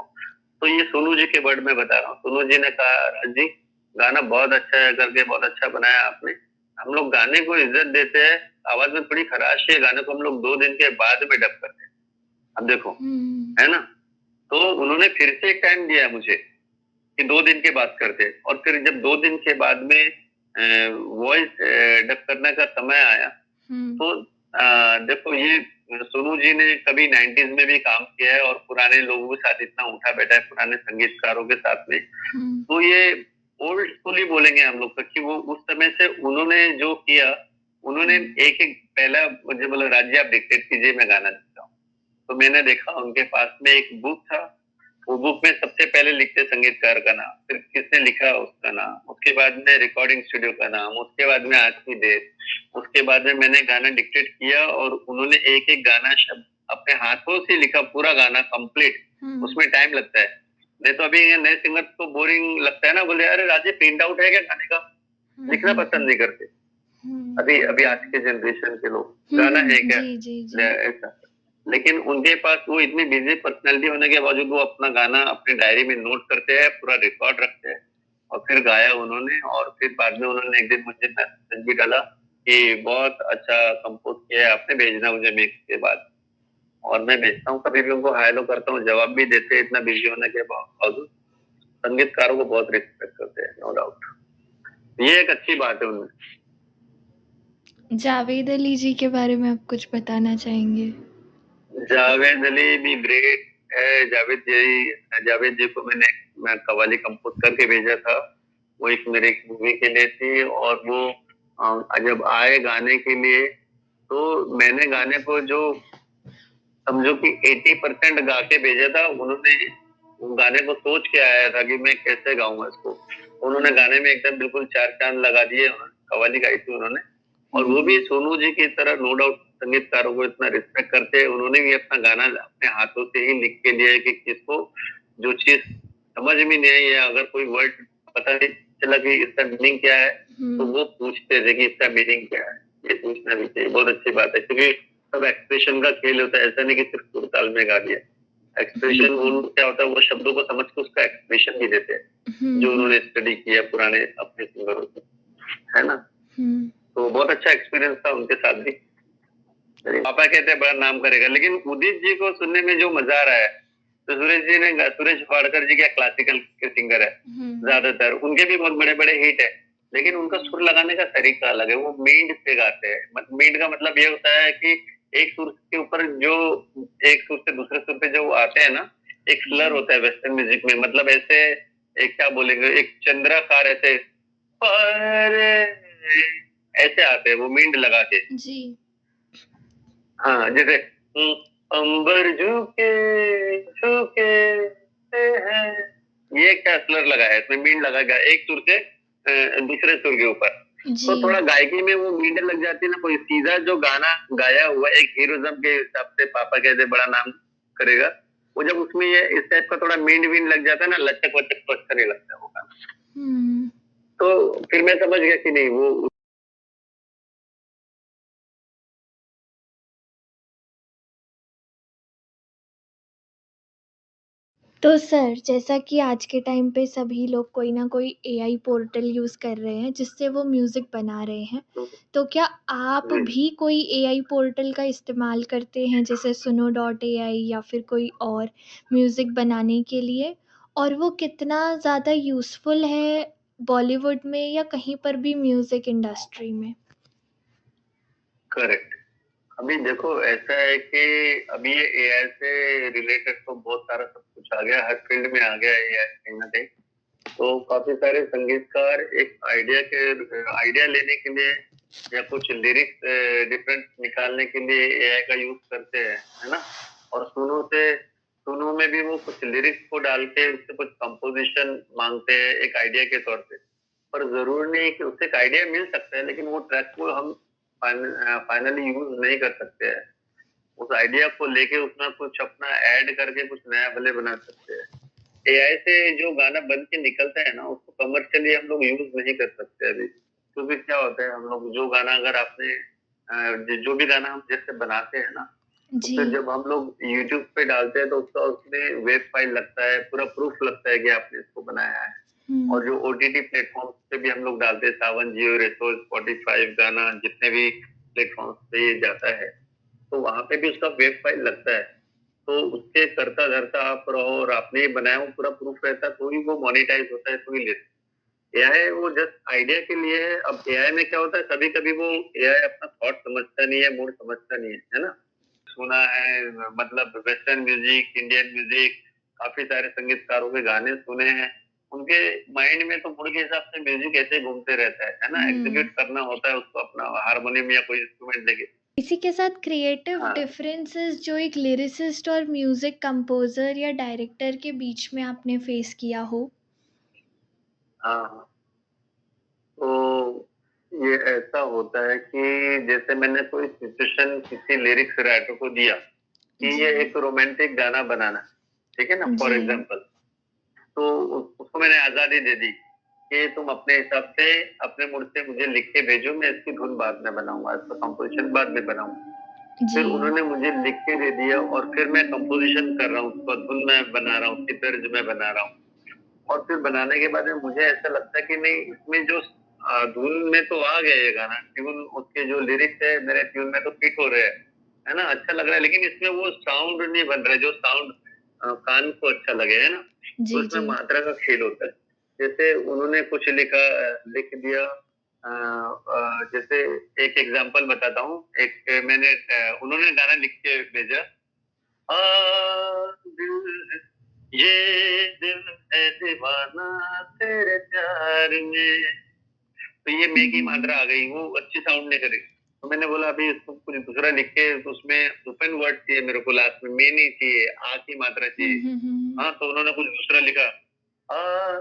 तो ये सोनू जी के वर्ड में बता रहा हूँ। सोनू जी ने कहा, राज जी गाना बहुत अच्छा है करके, बहुत अच्छा बनाया आपने। हम लोग गाने को इज्जत देते हैं, आवाज में थोड़ी खराश है, गाने को हम लोग 2 दिन के बाद में डब करते हैं। अब देखो, है ना? तो उन्होंने फिर से एक टाइम दिया मुझे कि 2 दिन के बाद करते हैं। और फिर जब 2 दिन के बाद में वॉइस डब करने का समय आया, तो देखो ये सोनू जी ने कभी 90s में भी काम किया है और पुराने लोगों के साथ इतना उठा बैठा है, पुराने संगीतकारों के साथ में। तो ये ओल्ड स्कूल ही बोलेंगे हम लोग का, कि वो उस समय से उन्होंने जो किया, उन्होंने एक पहला मुझे बोला, राज्य आप डिक्टेट कीजिए, मैं गाना देता हूँ। तो मैंने देखा उनके पास में एक बुक था, वो बुक में सबसे पहले लिखते संगीतकार का नाम, फिर किसने लिखा उसका नाम, उसके बाद में रिकॉर्डिंग स्टूडियो का नाम, उसके बाद में आज की डेट, उसके बाद में मैंने गाना डिक्टेट किया और उन्होंने एक एक गाना शब्द अपने हाथों से लिखा, पूरा गाना कंप्लीट। उसमें टाइम लगता है, नहीं तो अभी नए सिंगर को बोरिंग लगता है ना, बोले अरे राजे प्रिंट आउट है क्या गाने का, लिखना पसंद नहीं करते। अभी अभी आज के जनरेशन के लोग गाना है क्या, ऐसा। लेकिन उनके पास वो इतनी बिजी पर्सनैलिटी होने के बावजूद वो अपना गाना अपनी डायरी में नोट करते हैं, पूरा रिकॉर्ड रखते हैं और फिर गाया उन्होंने। और फिर बाद में उन्होंने एक दिन मुझे मैसेज भी डाला कि बहुत अच्छा कंपोज किया है आपने, भेजना मुझे मिक्स के बाद। और मैं भेजता हूँ, कभी भी उनको हाय हेलो करता हूँ, जवाब भी देते हैं, इतना बिजी होने के बावजूद। संगीतकारों को बहुत रिस्पेक्ट करते हैं, नो डाउट। ये एक अच्छी बात है उनमें। जावेद अली जी के बारे में आप कुछ बताना चाहेंगे? जावेद अली भी ग्रेट है। जावेद जी को मैं कव्वाली कंपोज करके भेजा था, वो एक मेरे मूवी के लिए थी। और वो जब आए गाने के लिए, तो मैंने गाने को जो समझो कि 80% गा के भेजा था, उन्होंने गाने को सोच के आया था कि मैं कैसे गाऊंगा इसको। उन्होंने गाने में एकदम बिल्कुल 4 चांद लगा दिए। कव्वाली गाई थी उन्होंने, और वो भी सोनू जी की तरह नो डाउट संगीतकारों को इतना रिस्पेक्ट करते हैं। उन्होंने भी अपना गाना अपने हाथों से ही लिख के लिया है कि किसको जो चीज समझ में नहीं आई, या अगर कोई वर्ड पता नहीं चला कि इसका मीनिंग क्या है, तो वो पूछते थे कि इसका मीनिंग क्या है। ये पूछना भी चाहिए, बहुत अच्छी बात है, क्योंकि सब एक्सप्रेशन का खेल होता है। ऐसा नहीं कि सिर्फ सुर ताल में गा दिया। एक्सप्रेशन क्या होता है, वो शब्दों को समझ के उसका एक्सप्रेशन भी देते हैं, जो उन्होंने स्टडी किया पुराने अपने सिंगरों से, है ना? तो बहुत अच्छा एक्सपीरियंस था उनके साथ भी। पापा कहते हैं बड़ा नाम करेगा, लेकिन उदित जी को सुनने में जो मजा आ रहा है, तो सुरेश वाडकर जी क्या क्लासिकल के सिंगर है ज्यादातर, उनके भी बहुत बड़े बड़े हिट है, लेकिन उनका सुर लगाने का तरीका अलग है। वो मींड से गाते हैं। मींड का मतलब ये होता है कि एक सुर के ऊपर जो एक सुर से दूसरे सुर पे जो आते हैं ना, एक स्लर होता है वेस्टर्न म्यूजिक में, मतलब ऐसे एक क्या बोलेंगे, एक चंद्राकार ऐसे ऐसे आते हैं वो मींड लगा के। जी। हाँ, जैसे अंबर झुके झुके हैं, ये क्या स्लर लगा है इसमें, मींड लगा गया एक सुर से दूसरे सुर के ऊपर। तो थोड़ा गायकी में वो मींड लग जाती है ना। कोई सीधा जो गाना गाया हुआ एक हीरोइज्म के हिसाब से, पापा कहते बड़ा नाम करेगा, वो जब उसमें ये इस टाइप का थोड़ा मींड वींड लग जाता है ना, लचक वचक, तो अच्छा नहीं लगता वो गाना। तो फिर मैं समझ गया कि नहीं, वो तो सर, जैसा कि आज के टाइम पे सभी लोग कोई ना कोई एआई पोर्टल यूज़ कर रहे हैं जिससे वो म्यूज़िक बना रहे हैं, तो क्या आप भी कोई एआई पोर्टल का इस्तेमाल करते हैं, जैसे सुनो डॉट एआई या फिर कोई और म्यूज़िक बनाने के लिए? और वो कितना ज़्यादा यूज़फुल है बॉलीवुड में या कहीं पर भी म्यूज़िक इंडस्ट्री में? करेक्ट। अभी देखो ऐसा है कि अभी ये एआई से रिलेटेड तो बहुत सारा सब कुछ आ गया, हर फील्ड में आ गया है एआई कहीं न कहीं। तो काफ़ी सारे संगीतकार एक आइडिया लेने के लिए या कुछ लिरिक्स डिफरेंट निकालने के लिए एआई का यूज़ करते हैं, है ना? और सुनो में भी वो कुछ लिरिक्स को डाल के उससे कुछ कंपोज़िशन माँगते हैं एक आइडिया के तौर पे। पर ज़रूरी नहीं है कि उससे एक आइडिया मिल सकता है, लेकिन वो ट्रैक को हम फाइनली यूज़ नहीं कर सकते हैं। उस आइडिया को लेके उसमें कुछ अपना ऐड करके कुछ नया भले बना सकते हैं। एआई से जो गाना बन के निकलता है ना, उसको कमर्शियली हम लोग यूज़ नहीं कर सकते अभी। क्योंकि क्या होता है हम लोग जो गाना अगर आपने जो भी गाना हम जैसे बनाते हैं ना, तो जी। फिर जब हम लोग यूट्यूब पे डालते हैं तो उसका उसमें वेब फाइल लगता है, पूरा प्रूफ लगता है कि आपने इसको बनाया है। हुँ। और जो ओटीटी प्लेटफ़ॉर्म्स पे भी हम लोग डालते हैं, सावन, जियो, रेसो, स्पॉटिफ़ाई, गाना जितने भी प्लेटफ़ॉर्म्स पे ये जाता है, तो वहाँ पे भी उसका वेब फाइल लगता है। तो उसके करता-धरता आप रहो और आपने ही बनाया हो पूरा प्रूफ रहता है, तो ही वो मोनेटाइज़ होता है, तो ही लेते हैं। एआई वो जस्ट आइडिया के लिए है। अब एआई में क्या होता है, कभी-कभी वो एआई अपना थॉट समझता नहीं है, मूड समझता नहीं है ना? सुना है मतलब वेस्टर्न म्यूज़िक, इंडियन म्यूज़िक, काफ़ी सारे संगीतकारों के गाने सुने हैं। उनके माइंड में तो मूड के हिसाब से म्यूज़िक ऐसे ही घूमते रहता है ना? हुँ। एग्ज़ीक्यूट करना होता है उसको अपना हारमोनियम या कोई इंस्ट्रूमेंट लेके। इसी के साथ क्रिएटिव हाँ, डिफरेंसेस जो एक लिरिसिस्ट और म्यूज़िक कंपोज़र या डायरेक्टर के बीच में आपने फेस किया हो? हाँ, हाँ। तो ये ऐसा होता है कि जैसे मैंने कोई सिचुएशन किसी लिरिक्स राइटर को दिया कि जी। ये एक रोमांटिक गाना बनाना, ठीक है ना? For ji. एग्ज़ाम्पल तो उसको मैंने आज़ादी दे दी कि तुम अपने हिसाब से अपने मूड से मुझे लिख के भेजो, मैं इसकी धुन बाद में बनाऊँगा, इसका कंपोज़िशन बाद में बनाऊँगा। जी। फिर उन्होंने मुझे लिख के दे दिया और फिर मैं कंपोज़िशन कर रहा हूँ, उसका धुन मैं बना रहा हूँ, उसकी तर्ज मैं बना रहा हूँ। और फिर बनाने के बाद में मुझे ऐसा लगता है कि नहीं इसमें जो धुन में तो आ गया ये गाना, ट्यून उसके जो लिरिक्स है मेरे ट्यून में तो फिट हो रहे हैं, है ना? अच्छा लग रहा है लेकिन इसमें वो साउंड नहीं बन रहा है जो साउंड कान को अच्छा लगे, है ना? तो जी, इसमें जी। मात्रा का खेल होता है। जैसे उन्होंने कुछ लिखा लिख दिया जैसे एक एग्ज़ाम्पल बताता हूँ, एक मैंने उन्होंने गाना लिख के भेजा दिल ये दिल है दीवाना तेरे प्यार में। तो ये हुँ, मैं की हुँ, मात्रा हुँ। आ गई, वो अच्छी साउंड नहीं करी। तो मैंने बोला अभी इसको कुछ दूसरा लिख के तो उसमें ओपन वर्ड चाहिए मेरे को लास्ट में, मैं नहीं चाहिए, आ की मात्रा हुँ, चाहिए। हुँ, हुँ। हाँ, तो उन्होंने कुछ दूसरा लिखा। अ,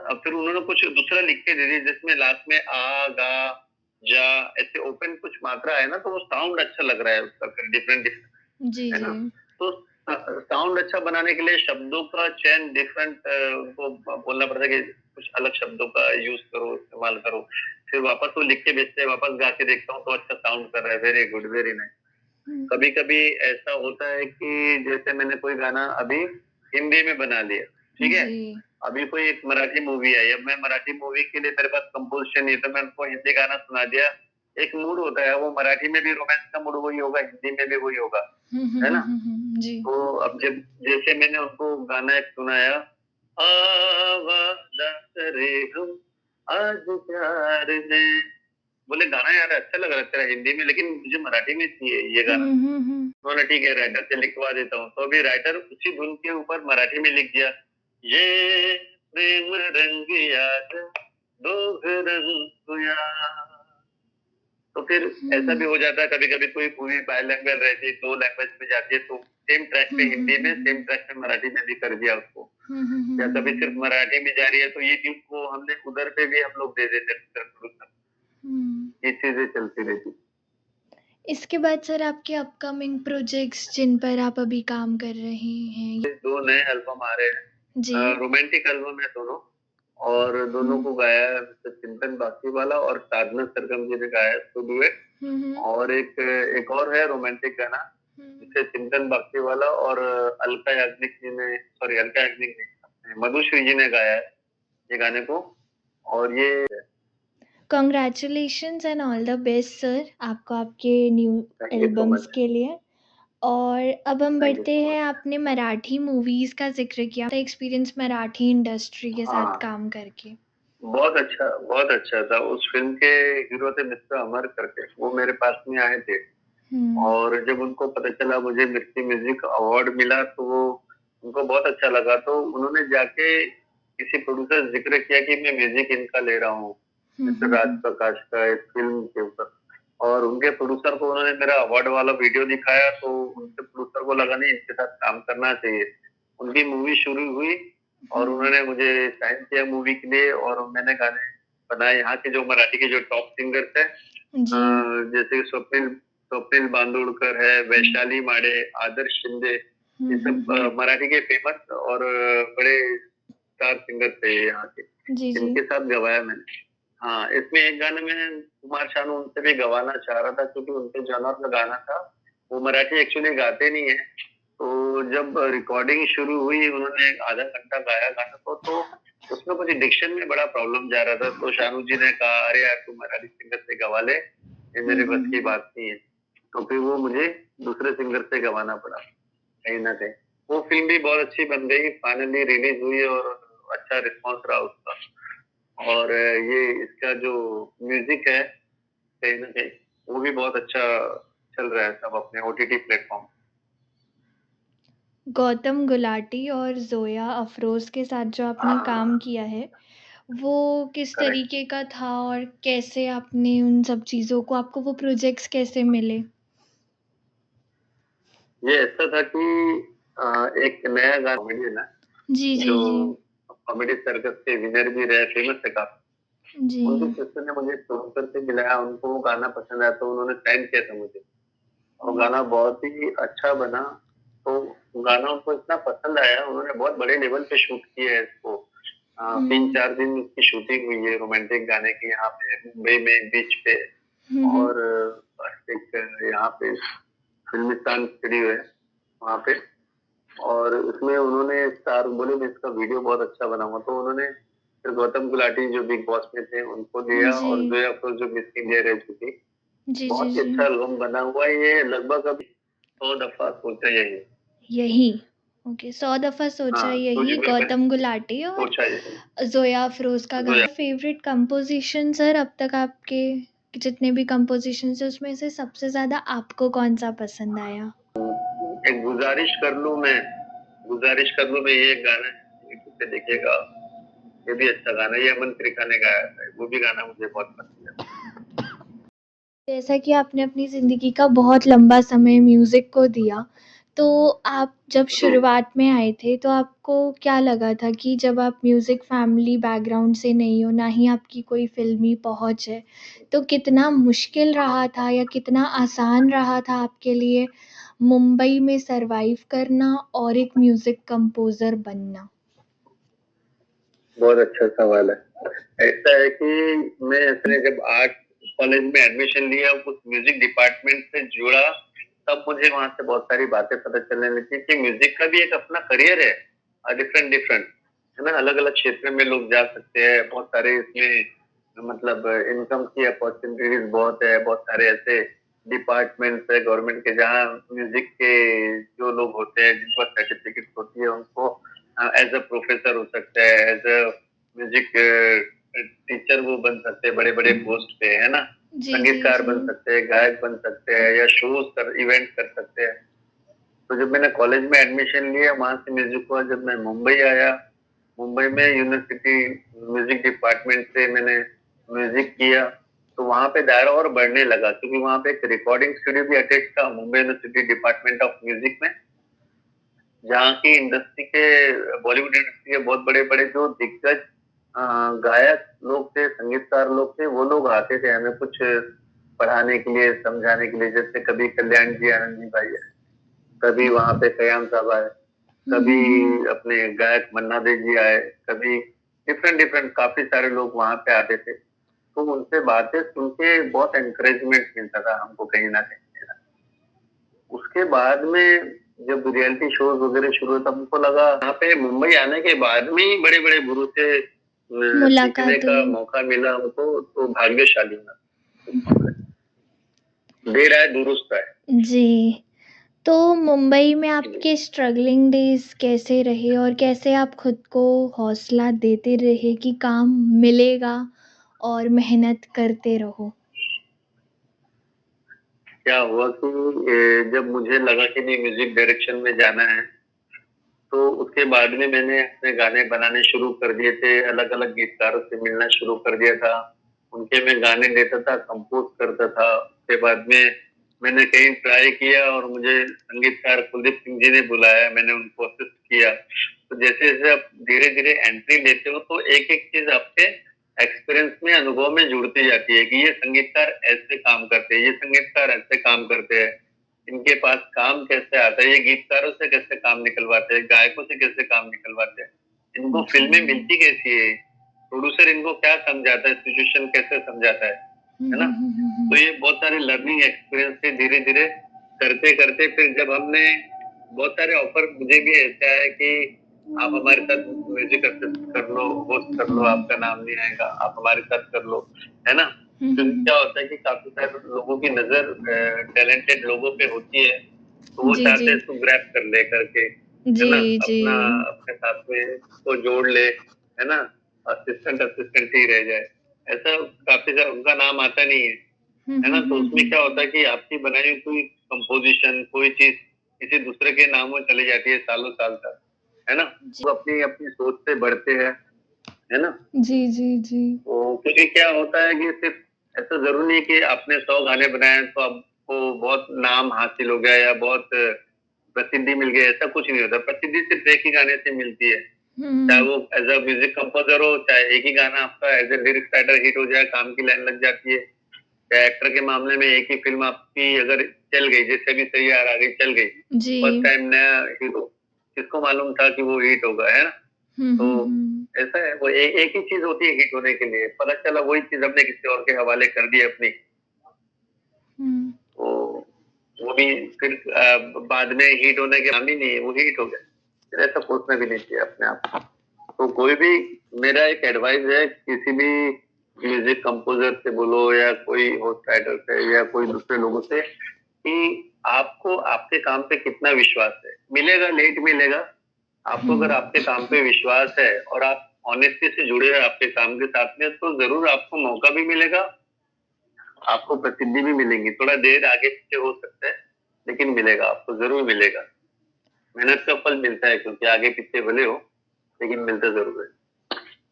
अब फिर उन्होंने कुछ दूसरा लिख के दे दी जिसमें लास्ट में आ, गा, जा ऐसे ओपन कुछ मात्रा है ना, तो वो साउंड अच्छा लग रहा है उसका फिर डिफरेंट जी, है जी। ना? तो साउंड अच्छा बनाने के लिए शब्दों का चयन डिफरेंट उनको बोलना पड़ता है कि कुछ अलग शब्दों का यूज़ करो, इस्तेमाल करो। फिर वापस वो लिख के भेजते हैं, वापस गा के देखता हूँ तो अच्छा साउंड कर रहा है, वेरी गुड, वेरी नाइस। हुँ। कभी-कभी ऐसा होता है कि जैसे मैंने कोई गाना अभी हिंदी में बना लिया, ठीक है? जी। अभी कोई एक मराठी मूवी आई, अब मैं मराठी मूवी के लिए मेरे पास कंपोज़िशन नहीं है, तो मैं उनको हिंदी गाना सुना दिया। एक मूड होता है, वो मराठी में भी रोमांस का मूड वही होगा, हिंदी में भी वही होगा, हुँ, हुँ, है हुँ, ना? हुँ, हुँ। जी। तो अब जब जैसे मैंने उनको गाना एक सुनाया, आवाज़ करे हम आज प्यार में। बोले गाना यार अच्छा लग रहा है तेरा हिंदी में लेकिन मुझे मराठी में चाहिए ये गाना। हुँ, हुँ, हुँ। उन्होंने ठीक है राइटर से लिखवा देता हूँ। तो अभी राइटर उसी धुन के ऊपर मराठी में लिख दिया, ये प्रेम रंग याद दोघ रंग या। तो फिर ऐसा भी हुँ। हो जाता है कभी-कभी कोई मूवी बाइलिंगुअल रहती है, 2 लैंग्वेज में जाती है तो सेम ट्रैक पे हुँ, हुँ, हिंदी में, हुँ, सेम हुँ। ट्रैक पे मराठी में भी कर दिया उसको। हुँ, हुँ, हुँ, या हुँ, कभी सिर्फ हुँ। मराठी में जा रही है तो ये ट्यून को हमने उधर पे भी हम लोग दे देते हैं ट्रांसलेशन। हुँ। ये चीज़ें चलती रहती। इसके बाद सर आपके अपकमिंग प्रोजेक्ट्स जिन पर आप अभी काम कर रहे हैं? 2 नए एल्बम आ रहे हैं। जी। रोमांटिक एल्बम है दोनों और दोनों हुँ। को गाया है मिस्टर चिंतन बासीवाला और साधना सरगम जी ने गाया है इसको डुएट। हुँ, हुँ। और एक और है रोमांटिक गाना हुँ। जिसे चिंतन बासीवाला और अलका याग्निक जी ने सॉरी अलका याग्निक नहीं, मधुश्री जी ने गाया है ये गाने को और ये congratulations and all the best sir आपको आपके new thank you so albums much, के लिए। और अब हम थैंक यू बढ़ते सो हैं, मच। आपने मराठी मूवीज़ का ज़िक्र किया, तो एक्सपीरियंस मराठी इंडस्ट्री के साथ हाँ। काम करके। बहुत अच्छा था। उस फ़िल्म के हीरो थे मिस्टर अमर करके, वो मेरे पास में आए थे हुँ। और जब उनको पता चला मुझे मिर्ची म्यूज़िक अवार्ड मिला तो वो उनको बहुत अच्छा लगा, तो उन्होंने जाके किसी प्रोड्यूसर से ज़िक्र किया कि मैं म्यूज़िक इनका ले रहा हूँ, हुँ, मिस्टर हुँ, राज हुँ। प्रकाश का इस फ़िल्म के ऊपर। और उनके प्रोड्यूसर को उन्होंने मेरा अवार्ड वाला वीडियो दिखाया तो उनके प्रोड्यूसर को लगा नहीं इनके साथ काम करना चाहिए। उनकी मूवी शुरू हुई और हुँ। उन्होंने मुझे साइन किया मूवी के लिए और मैंने गाने बनाए। यहाँ के जो मराठी के जो टॉप सिंगर्स हैं जी। जैसे स्वप्निल स्वप्निल बांदोडकर है, हुँ। वैशाली माडे, आदर्श शिंदे, हुँ, ये हुँ, सब हुँ। मराठी के फेमस और बड़े स्टार सिंगर थे यहाँ के, जी, जी। इनके साथ गवाया मैंने। हाँ, इसमें एक गाना मैं कुमार शानू उनसे भी गवाना चाह रहा था क्योंकि उनके जॉनर का गाना था। वो मराठी एक्चुअली गाते नहीं हैं, तो जब रिकॉर्डिंग शुरू हुई उन्होंने आधा घंटा गाया गाना को तो उसमें कुछ डिक्शन में बड़ा प्रॉब्लम जा रहा था, तो शानू जी ने कहा, "अरे यार तू मराठी सिंगर से गवा ले, ये हुँ, मेरे हुँ, बस की हुँ। बात नहीं है।" तो फिर वो मुझे दूसरे सिंगर से गवाना पड़ा, कहीं न कहीं। वो फ़िल्म भी बहुत अच्छी बन गई, फाइनली रिलीज़ हुई और अच्छा रिस्पॉन्स रहा उसका। और ये इसका जो म्यूज़िक है, कहीं न कहीं वो भी बहुत अच्छा चल रहा है सब अपने ओटीटी प्लेटफ़ॉर्म। गौतम गुलाटी और ज़ोया अफ़रोज़ के साथ जो आपने काम हाँ, किया है, वो किस करेक्ट। तरीके का था और कैसे आपने उन सब चीज़ों को आपको वो प्रोजेक्ट्स कैसे मिले? ये ऐसा था कि एक नया गाना कॉमेडी है ना, जी, जी, जो जी। कॉमेडी सर्कस के विनर भी रहे, फेमस है काफ़ी। जी। उनकी सिस्टर ने मुझे फ़ोन करके मिलाया, उनको वो गाना पसंद आया तो उन्होंने सेंड किया था मुझे और हुँ, गाना बहुत ही अच्छा बना। तो गाना उनको इतना पसंद आया, उन्होंने बहुत बड़े लेवल पे शूट किया है इसको। हुँ। 3-4 दिन उसकी शूटिंग हुई है रोमांटिक गाने की यहाँ पे मुंबई में बीच पे हुँ, हुँ। और एक यहाँ पे फ़िल्मिस्तान स्टूडियो है, वहाँ पे और उसमें उन्होंने स्टार बोले मैं इसका वीडियो बहुत अच्छा बनाऊँगा, तो उन्होंने फिर गौतम गुलाटी जो बिग बॉस में थे उनको लिया जी। और जोया अफ़रोज़ जो मिस इंडिया रह चुकी, जी, जी, बहुत ही जी। अच्छा एल्बम बना हुआ है ये लगभग अभी 100 दफ़ा सोचा यही। यही, ओके 100 दफ़ा सोचा हाँ, यही, तुझको मैंने गौतम गुलाटी और सोचा यही। ज़ोया अफ़रोज़ का जोया गाना फ़ेवरेट कंपोज़िशन सर अब तक आपके जितने भी कंपोज़िशंस हैं उसमें से सबसे ज़्यादा आपको कौन-सा पसंद आया? एक गुज़ारिश कर लूँ मैं ये एक गाना है, यूट्यूब पे देखिएगा, ये भी अच्छा गाना है, ये अमन त्रिखा ने गाया है, वो भी गाना मुझे बहुत पसंद है। जैसा कि आपने अपनी ज़िंदगी का बहुत लंबा समय म्यूज़िक को दिया, तो आप जब जी, शुरुआत में आए थे, तो आपको क्या लगा था कि जब आप म्यूज़िक फैमिली बैकग्राउंड से नहीं हो, ना ही आपकी कोई फ़िल्मी पहुँच है, तो कितना मुश्किल रहा था या कितना आसान रहा था आपके लिए मुंबई में सर्वाइव करना और एक म्यूज़िक कंपोज़र बनना? बहुत अच्छा सवाल है। ऐसा है कि मैं अपने जब आर्ट कॉलेज में एडमिशन लिया, उस म्यूज़िक डिपार्टमेंट से जुड़ा, तब मुझे वहाँ से बहुत सारी बातें पता चलने लगी कि म्यूज़िक का भी एक अपना करियर है डिफरेंट डिफरेंट, है ना? अलग-अलग क्षेत्र में लोग जा सकते हैं, बहुत सारे इसमें मतलब इनकम की अपॉर्च्युनिटीज़ बहुत है, बहुत सारे ऐसे डिपार्टमेंट्स है गवर्नमेंट के जहाँ म्यूज़िक के जो लोग होते हैं, जिनको सर्टिफ़िकेट होती है, उनको एज़ अ प्रोफ़ेसर हो सकता है, एज़ अ म्यूज़िक टीचर वो बन सकते हैं बड़े-बड़े पोस्ट पे, है ना? जी, जी, संगीतकार जी। बन सकते हैं, गायक बन सकते हैं या शोज़ कर इवेंट कर सकते हैं। तो जब मैंने कॉलेज में एडमिशन लिया, वहाँ से म्यूज़िक हुआ, जब मैं मुंबई आया, मुंबई में यूनिवर्सिटी म्यूज़िक डिपार्टमेंट से मैंने म्यूज़िक किया, तो वहाँ पे दायरा और बढ़ने लगा क्योंकि वहाँ पे एक रिकॉर्डिंग स्टूडियो भी अटैच था Mumbai university department of music में, जहाँ की इंडस्ट्री के बॉलीवुड इंडस्ट्री के बहुत बड़े-बड़े जो दिग्गज अ, गायक लोग थे, संगीतकार लोग थे, वो लोग आते थे हमें कुछ पढ़ाने के लिए, समझाने के लिए। जैसे कभी कल्याण जी, आनंद जी भाई आए, कभी वहाँ पे कयाम साहब आए, हुँ, कभी हुँ, हुँ। अपने गायक मन्ना दे जी आए, कभी डिफरेंट डिफरेंट काफ़ी सारे लोग वहाँ पे आते थे। तो उनसे बातें सुन के बहुत एनकरेजमेंट मिलता था हमको कहीं न कहीं। उसके बाद में जब रियलिटी शोज़ वग़ैरह शुरू हुए तब हमको लगा यहाँ पे मुंबई आने के बाद में ही बड़े-बड़े गुरु से सीखने मुलाकात का हुई। मौका मिला हमको तो भाग्यशाली हूँ मैं इस मामले में। देर आए दुरुस्त आए। जी। तो मुंबई में जी। आपके स्ट्रगलिंग डेज़ कैसे रहे और कैसे आप खुद को हौसला देते रहे कि काम मिलेगा और मेहनत करते रहो? क्या हुआ कि जब मुझे लगा कि नहीं म्यूजिक डायरेक्शन में जाना है, तो उसके बाद में मैंने अपने गाने बनाने शुरू कर दिए थे, अलग-अलग गीतकारों से मिलना शुरू कर दिया था। उनके मैं गाने लेता था, कंपोज़ करता था। उसके बाद में मैंने कहीं ट्राई किया और मुझे संगीतकार कुलदीप सिंह जी ने बुलाया, मैंने उनको असिस्ट किया। तो जैसे-जैसे आप धीरे-धीरे एंट्री लेते हो, तो एक-एक चीज़ आपके एक्सपीरियंस में, अनुभव में जुड़ती जाती है कि ये संगीतकार ऐसे काम करते हैं, ये संगीतकार ऐसे काम करते हैं। इनके पास काम कैसे आता है, ये गीतकारों से कैसे काम निकलवाते हैं, गायकों से कैसे काम निकलवाते हैं, इनको जी। फ़िल्में मिलती कैसी है, प्रोड्यूसर इनको क्या समझाता है, सिचुएशन कैसे समझाता है ना? तो ये बहुत सारे लर्निंग एक्सपीरियंस से धीरे-धीरे करते-करते फिर जब हमने बहुत सारे ऑफ़र मुझे भी ऐसे आए कि आप हमारे साथ म्यूज़िक असिस्ट कर लो, होस्ट कर लो, आपका नाम नहीं आएगा, आप हमारे साथ कर लो, है ना? क्योंकि क्या होता है कि काफ़ी सारे लोगों की नज़र टैलेंटेड लोगों पे होती है, तो वो जी, चाहते जी। हैं इसको ग्रैब कर ले करके, है ना? जी, जी। अपना अपने साथ में इसको जोड़ ले, है ना? असिस्टेंट ही रह जाए। ऐसा काफ़ी सा उनका नाम आता नहीं है ना? तो उसमें क्या होता है कि आपकी बनाई हुई कोई कंपोज़िशन, कोई चीज़ किसी दूसरे के नाम में चली जाती है सालों-साल तक, है ना? जी। वो अपनी-अपनी सोच से बढ़ते हैं, है ना? जी, जी, जी। तो क्योंकि क्या होता है कि सिर्फ़ ऐसा ज़रूरी नहीं है कि आपने 100 गाने बनाए हैं तो आपको बहुत नाम हासिल हो गया या बहुत प्रसिद्धि मिल गई, ऐसा कुछ नहीं होता। प्रसिद्धि सिर्फ़ एक ही गाने से मिलती है। चाहे हुँ। वो एज़ अ म्यूज़िक कंपोज़र हो, चाहे एक ही गाना आपका as a lyrics writer hit हो जाए, काम की लाइन लग जाती है। या एक्टर के मामले में एक ही फ़िल्म आपकी अगर चल गई, जैसे अभी सैयार आ गई, चल गई, जी। फर्स्ट टाइम नया हीरो, किसको मालूम था कि वो हिट होगा, है ना? तो ऐसा है, वो एक ही चीज़ होती है हिट होने के लिए, पता चला वही चीज़ हमने किसी और के हवाले कर दी अपनी, हुँ। तो वो भी फिर बाद में हिट होने के नाम ही नहीं है, वो हिट हो गया। फिर ऐसा सोचना भी नहीं चाहिए अपने आप को। तो कोई भी मेरा एक एडवाइस है किसी भी म्यूज़िक कंपोज़र से बोलो या कोई होस्ट राइटर से या कोई दूसरे लोगों से कि आपको आपके काम पे कितना विश्वास है। मिलेगा, लेट मिलेगा, आपको अगर हुँ। आपके काम पे विश्वास है और आप ऑनेस्टी से जुड़े हैं आपके काम के साथ में, तो ज़रूर आपको मौका भी मिलेगा, आपको प्रसिद्धि भी मिलेंगी। थोड़ा देर आगे-पीछे हो सकता है, लेकिन मिलेगा, आपको ज़रूर मिलेगा। मेहनत का फल मिलता है क्योंकि आगे-पीछे भले हो, लेकिन मिलता ज़रूर है।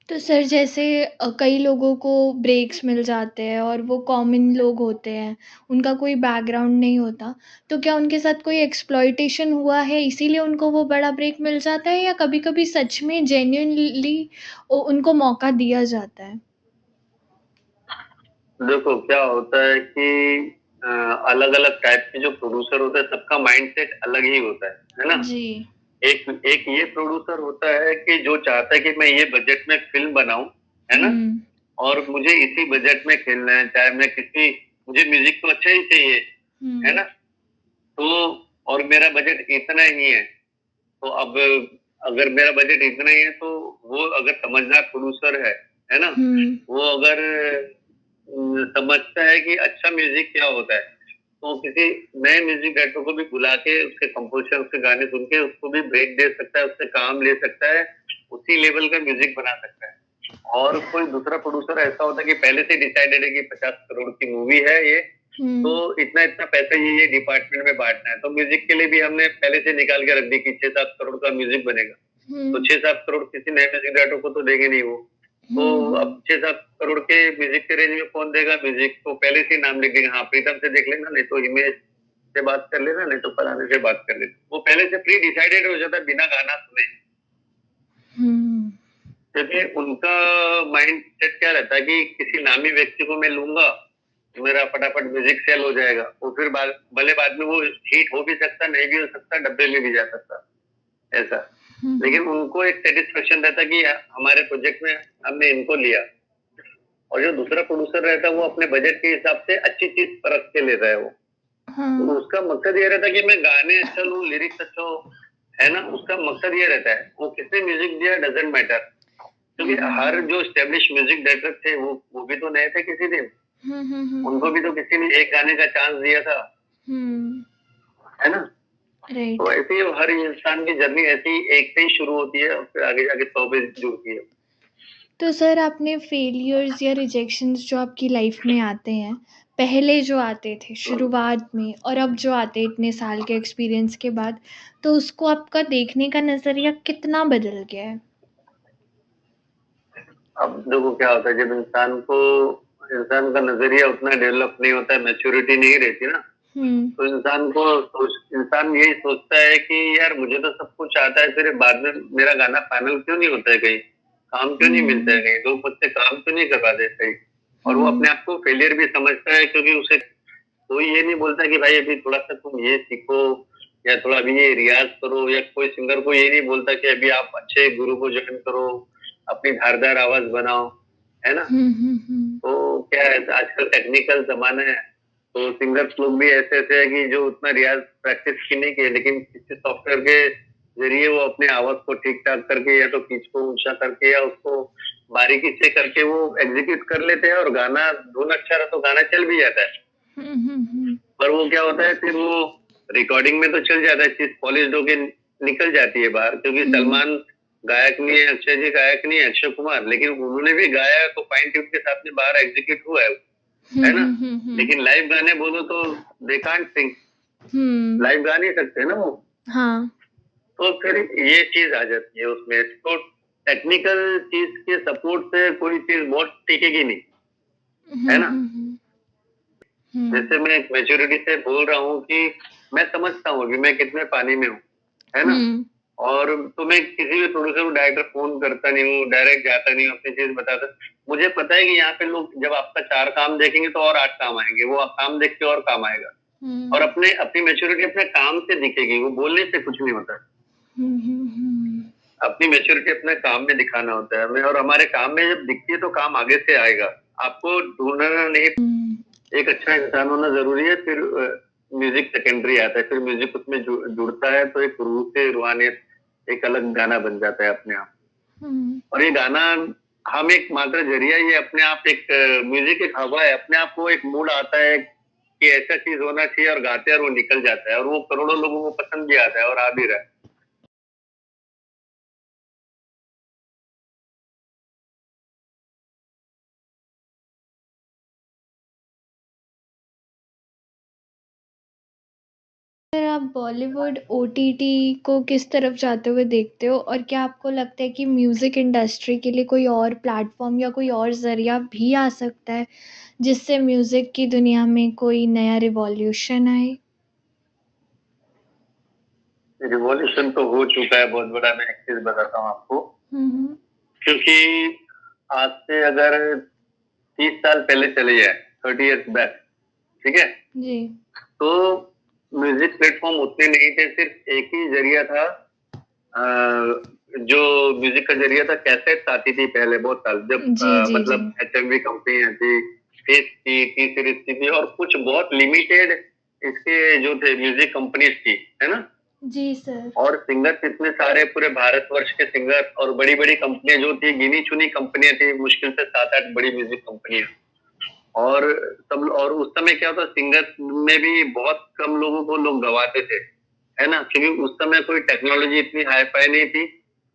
तो सर जैसे कई लोगों को ब्रेक्स मिल जाते हैं और वो कॉमन लोग होते हैं, उनका कोई बैकग्राउंड नहीं होता, तो क्या उनके साथ कोई एक्सप्लॉइटेशन हुआ है इसीलिए उनको वो बड़ा ब्रेक मिल जाता है या कभी-कभी सच में जेन्युइनली उनको मौका दिया जाता है? देखो, क्या होता है कि अ, अलग-अलग टाइप के जो प्रोड्यूसर होते हैं, सबका माइंडसेट अलग ही होता है ना? जी। एक एक ये प्रोड्यूसर होता है कि जो चाहता है कि मैं ये बजट में फ़िल्म बनाऊँ, है ना? हुँ। और मुझे इसी बजट में खेलना है, चाहे मैं किसी मुझे म्यूज़िक तो अच्छा ही चाहिए, है हुँ। ना? तो और मेरा बजट इतना ही है, तो अब अगर मेरा बजट इतना ही है, तो वो अगर समझदार प्रोड्यूसर है ना? हुँ। वो अगर समझता है कि अच्छा म्यूज़िक क्या होता है, तो किसी नए म्यूज़िक डायरेक्टर को भी बुला के उसके कंपोज़िशन, उसके गाने सुन के उसको भी ब्रेक दे सकता है, उससे काम ले सकता है, उसी लेवल का म्यूज़िक बना सकता है। और कोई दूसरा प्रोड्यूसर ऐसा होता है कि पहले से डिसाइडेड है कि 50 करोड़ की मूवी है ये, तो हुँ। इतना-इतना पैसा ये डिपार्टमेंट में बाँटना है। तो म्यूज़िक के लिए भी हमने पहले से निकाल के रख दी कि 6-7 करोड़ का म्यूज़िक बनेगा। तो हुँ। 6-7 करोड़ किसी नए म्यूज़िक डायरेक्टर को तो देंगे नहीं वो। तो हुँ, अब हुँ। 6-7 करोड़ के म्यूज़िक के रेंज में कौन देगा म्यूज़िक? तो पहले से ही नाम लिख देंगे, हाँ, प्रीतम से देख लेना, नहीं तो हिमेश से बात कर लेना, नहीं तो फलाने से बात कर लेना। वो पहले से प्री डिसाइडेड हो जाता है बिना गाना सुने। हुँ। क्योंकि उनका माइंडसेट क्या रहता है कि किसी नामी व्यक्ति को मैं लूँगा, मेरा फटाफट म्यूज़िक सेल हो जाएगा। वो फिर भले बाद में वो हिट हो भी सकता, नहीं भी हो सकता, डब्बे में भी जा सकता, ऐसा। हुँ, हुँ। लेकिन उनको एक सैटिस्फैक्शन रहता है कि हमारे प्रोजेक्ट में हमने इनको लिया और जो दूसरा प्रोड्यूसर रहता है वो अपने बजट के हिसाब से अच्छी चीज़ परख के लेता है वो। तो हाँ। उसका मकसद ये रहता है कि मैं गाने अच्छा लूँ, लिरिक्स अच्छा हो, है ना? उसका मकसद ये रहता है। वो किसने म्यूज़िक दिया डज़न्ट मैटर हुँ, क्योंकि हुँ, हर हुँ। जो एस्टेब्लिश्ड म्यूज़िक डायरेक्टर थे वो भी तो नए थे किसी दिन। हुँ, हुँ, हुँ, उनको हुँ। भी तो किसी ने एक गाने का चांस दिया था, हुँ। है ना? राइट। तो ऐसे ही हर इंसान की जर्नी ऐसी ही एक से ही शुरू होती है और फिर आगे जाके 100 पे जुड़ती है। तो सर आपने फेलियर्स या रिजेक्शंस जो आपकी लाइफ में आते हैं, पहले जो आते थे शुरुआत में और अब जो आते हैं इतने साल के एक्सपीरियंस के बाद, तो उसको आपका देखने का नज़रिया कितना बदल गया है? अब देखो क्या होता है, जब इंसान का नजरिया उतना डेवलप नहीं होता है, मैच्योरिटी नहीं रहती ना, हुँ, तो इंसान यही सोचता है कि यार मुझे तो सब कुछ आता है, फिर बाद में मेरा गाना फाइनल क्यों नहीं होता है कहीं, काम क्यों नहीं मिलता है हुँ, कहीं, लोग मुझसे काम क्यों नहीं करवा देते कहीं। और वो हुँ, अपने आप को फेलियर भी समझता है, क्योंकि उसे कोई ये नहीं बोलता कि भाई अभी थोड़ा सा तुम ये सीखो या थोड़ा अभी ये रियाज करो, या कोई सिंगर को ये नहीं बोलता कि अभी आप अच्छे गुरु को ज्वाइन करो, अपनी धारदार आवाज बनाओ, है ना। हुँ, हुँ, हुँ, तो क्या है, आजकल टेक्निकल जमाना है, तो सिंगर्स लोग भी ऐसे ऐसे है कि जो उतना रियाज प्रैक्टिस की नहीं किए, लेकिन किसी सॉफ्टवेयर के जरिए वो अपने आवाज को ठीक ठाक करके या तो पिच को ऊंचा करके या उसको बारीकी से करके वो एग्जीक्यूट कर लेते हैं, और गाना धुन अच्छा रहा तो गाना चल भी जाता है। हुँ, हुँ, हुँ, पर वो क्या होता है, फिर वो रिकॉर्डिंग में तो चल जाता है, चीज पॉलिश्ड होके निकल जाती है बाहर, क्योंकि हुँ, सलमान गायक नहीं है, अक्षय जी गायक नहीं है, अक्षय कुमार, लेकिन उन्होंने भी गाया है तो फाइन ट्यून के साथ में बाहर एग्जीक्यूट हुआ हुँ, है ना। हुँ, हुँ, हुँ, लेकिन लाइव गाने बोलो तो they can't Singh, hmm, live गा नहीं सकते ना वो। हाँ। तो फिर ये चीज आ जाती है उसमें, तो टेक्निकल चीज के सपोर्ट से कोई चीज बहुत टिकेगी नहीं, है हुँ, ना। हुँ, हुँ, हुँ, जैसे मैं एक मेच्योरिटी से बोल रहा हूँ कि मैं समझता हूँ कि मैं कितने पानी में हूँ, है ना। हुँ, और तो मैं किसी भी प्रोड्यूसर को डायरेक्टर फोन करता नहीं हूँ, डायरेक्ट जाता नहीं हूँ, अपनी चीज बताता। मुझे पता है कि यहाँ पे लोग जब आपका 4 काम देखेंगे तो और 8 काम आएंगे, वो काम देख के और काम आएगा। और हुँ, अपनी मैच्योरिटी अपने काम से दिखेगी, वो बोलने से कुछ नहीं होता। हुँ, हुँ, हुँ, अपनी मैच्योरिटी अपने काम में दिखाना होता है हमें, और हमारे काम में जब दिखती है तो काम आगे से आएगा। आपको ढूंढना नहीं, हुँ। एक अच्छा इंसान होना ज़रूरी है, फिर म्यूज़िक सेकेंडरी आता है, फिर म्यूज़िक उसमें जुड़ता है तो एक रूह से रूहानियत, एक अलग गाना बन जाता है अपने आप। हुँ। और ये गाना हम एक मात्र ज़रिया ही है, अपने आप एक म्यूज़िक एक हवा है, अपने आप को एक मूड आता है कि ऐसा चीज़ होना चाहिए, और गाते हैं और वो निकल जाता है, और वो करोड़ों लोगों को पसंद भी आता है और आ भी रहा है। सर आप बॉलीवुड ओटीटी को किस तरफ जाते हुए देखते हो और क्या आपको लगता है कि म्यूज़िक इंडस्ट्री के लिए कोई और प्लेटफॉर्म या कोई और ज़रिया भी आ सकता है जिससे म्यूज़िक की दुनिया में कोई नया रिवॉल्यूशन आए? रिवॉल्यूशन तो हो चुका है बहुत बड़ा, मैं एक चीज़ बताता हूँ आपको। हुँ, हुँ। क्योंकि आज से अगर 30 साल पहले चले जाए, 30 इयर्स बैक, ठीक है? जी। तो म्यूज़िक प्लेटफ़ॉर्म उतने नहीं थे, सिर्फ़ एक ही ज़रिया था। अ, जो म्यूज़िक का ज़रिया था, कैसेट्स आती थी पहले बहुत साल, जब जी, जी, जी। मतलब एचएमवी कंपनियाँ थी, टेप थी, टी सीरीज़ की थी, और कुछ बहुत लिमिटेड इसके जो थे म्यूज़िक कंपनीज़ थी, है ना? जी सर। और सिंगर्स इतने सारे पूरे भारतवर्ष के सिंगर, और बड़ी-बड़ी कंपनियाँ जो थी, गिनी-चुनी कंपनियाँ थी, मुश्किल से 7-8 बड़ी म्यूज़िक कंपनियाँ। और और उस समय क्या होता, सिंगर्स में भी बहुत कम लोगों को लोग गवाते थे, है ना? क्योंकि उस समय कोई टेक्नोलॉजी इतनी हाई-फाई नहीं थी।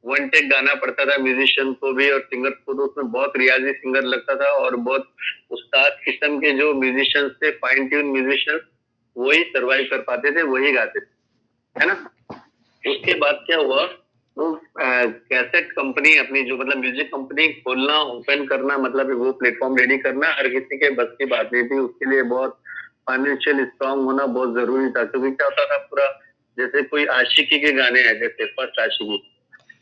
वन टेक गाना पड़ता था म्यूजिशियन को भी और सिंगर्स को, तो उसमें बहुत रियाज़ी सिंगर लगता था, और बहुत उस्ताद किस्म के जो म्यूजिशियंस थे, फाइन ट्यून म्यूजिशियंस, वही सर्वाइव कर पाते थे, वही गाते थे, है ना? उसके बाद क्या हुआ, तो कैसेट कंपनी अपनी जो मतलब म्यूजिक कंपनी खोलना, ओपन करना, मतलब वो प्लेटफॉर्म रेडी करना हर किसी के बस की बात नहीं थी। उसके लिए बहुत फाइनेंशियल स्ट्रांग होना बहुत जरूरी था, क्योंकि क्या होता था पूरा, जैसे कोई आशिकी के गाने हैं, जैसे फर्स्ट आशिकी,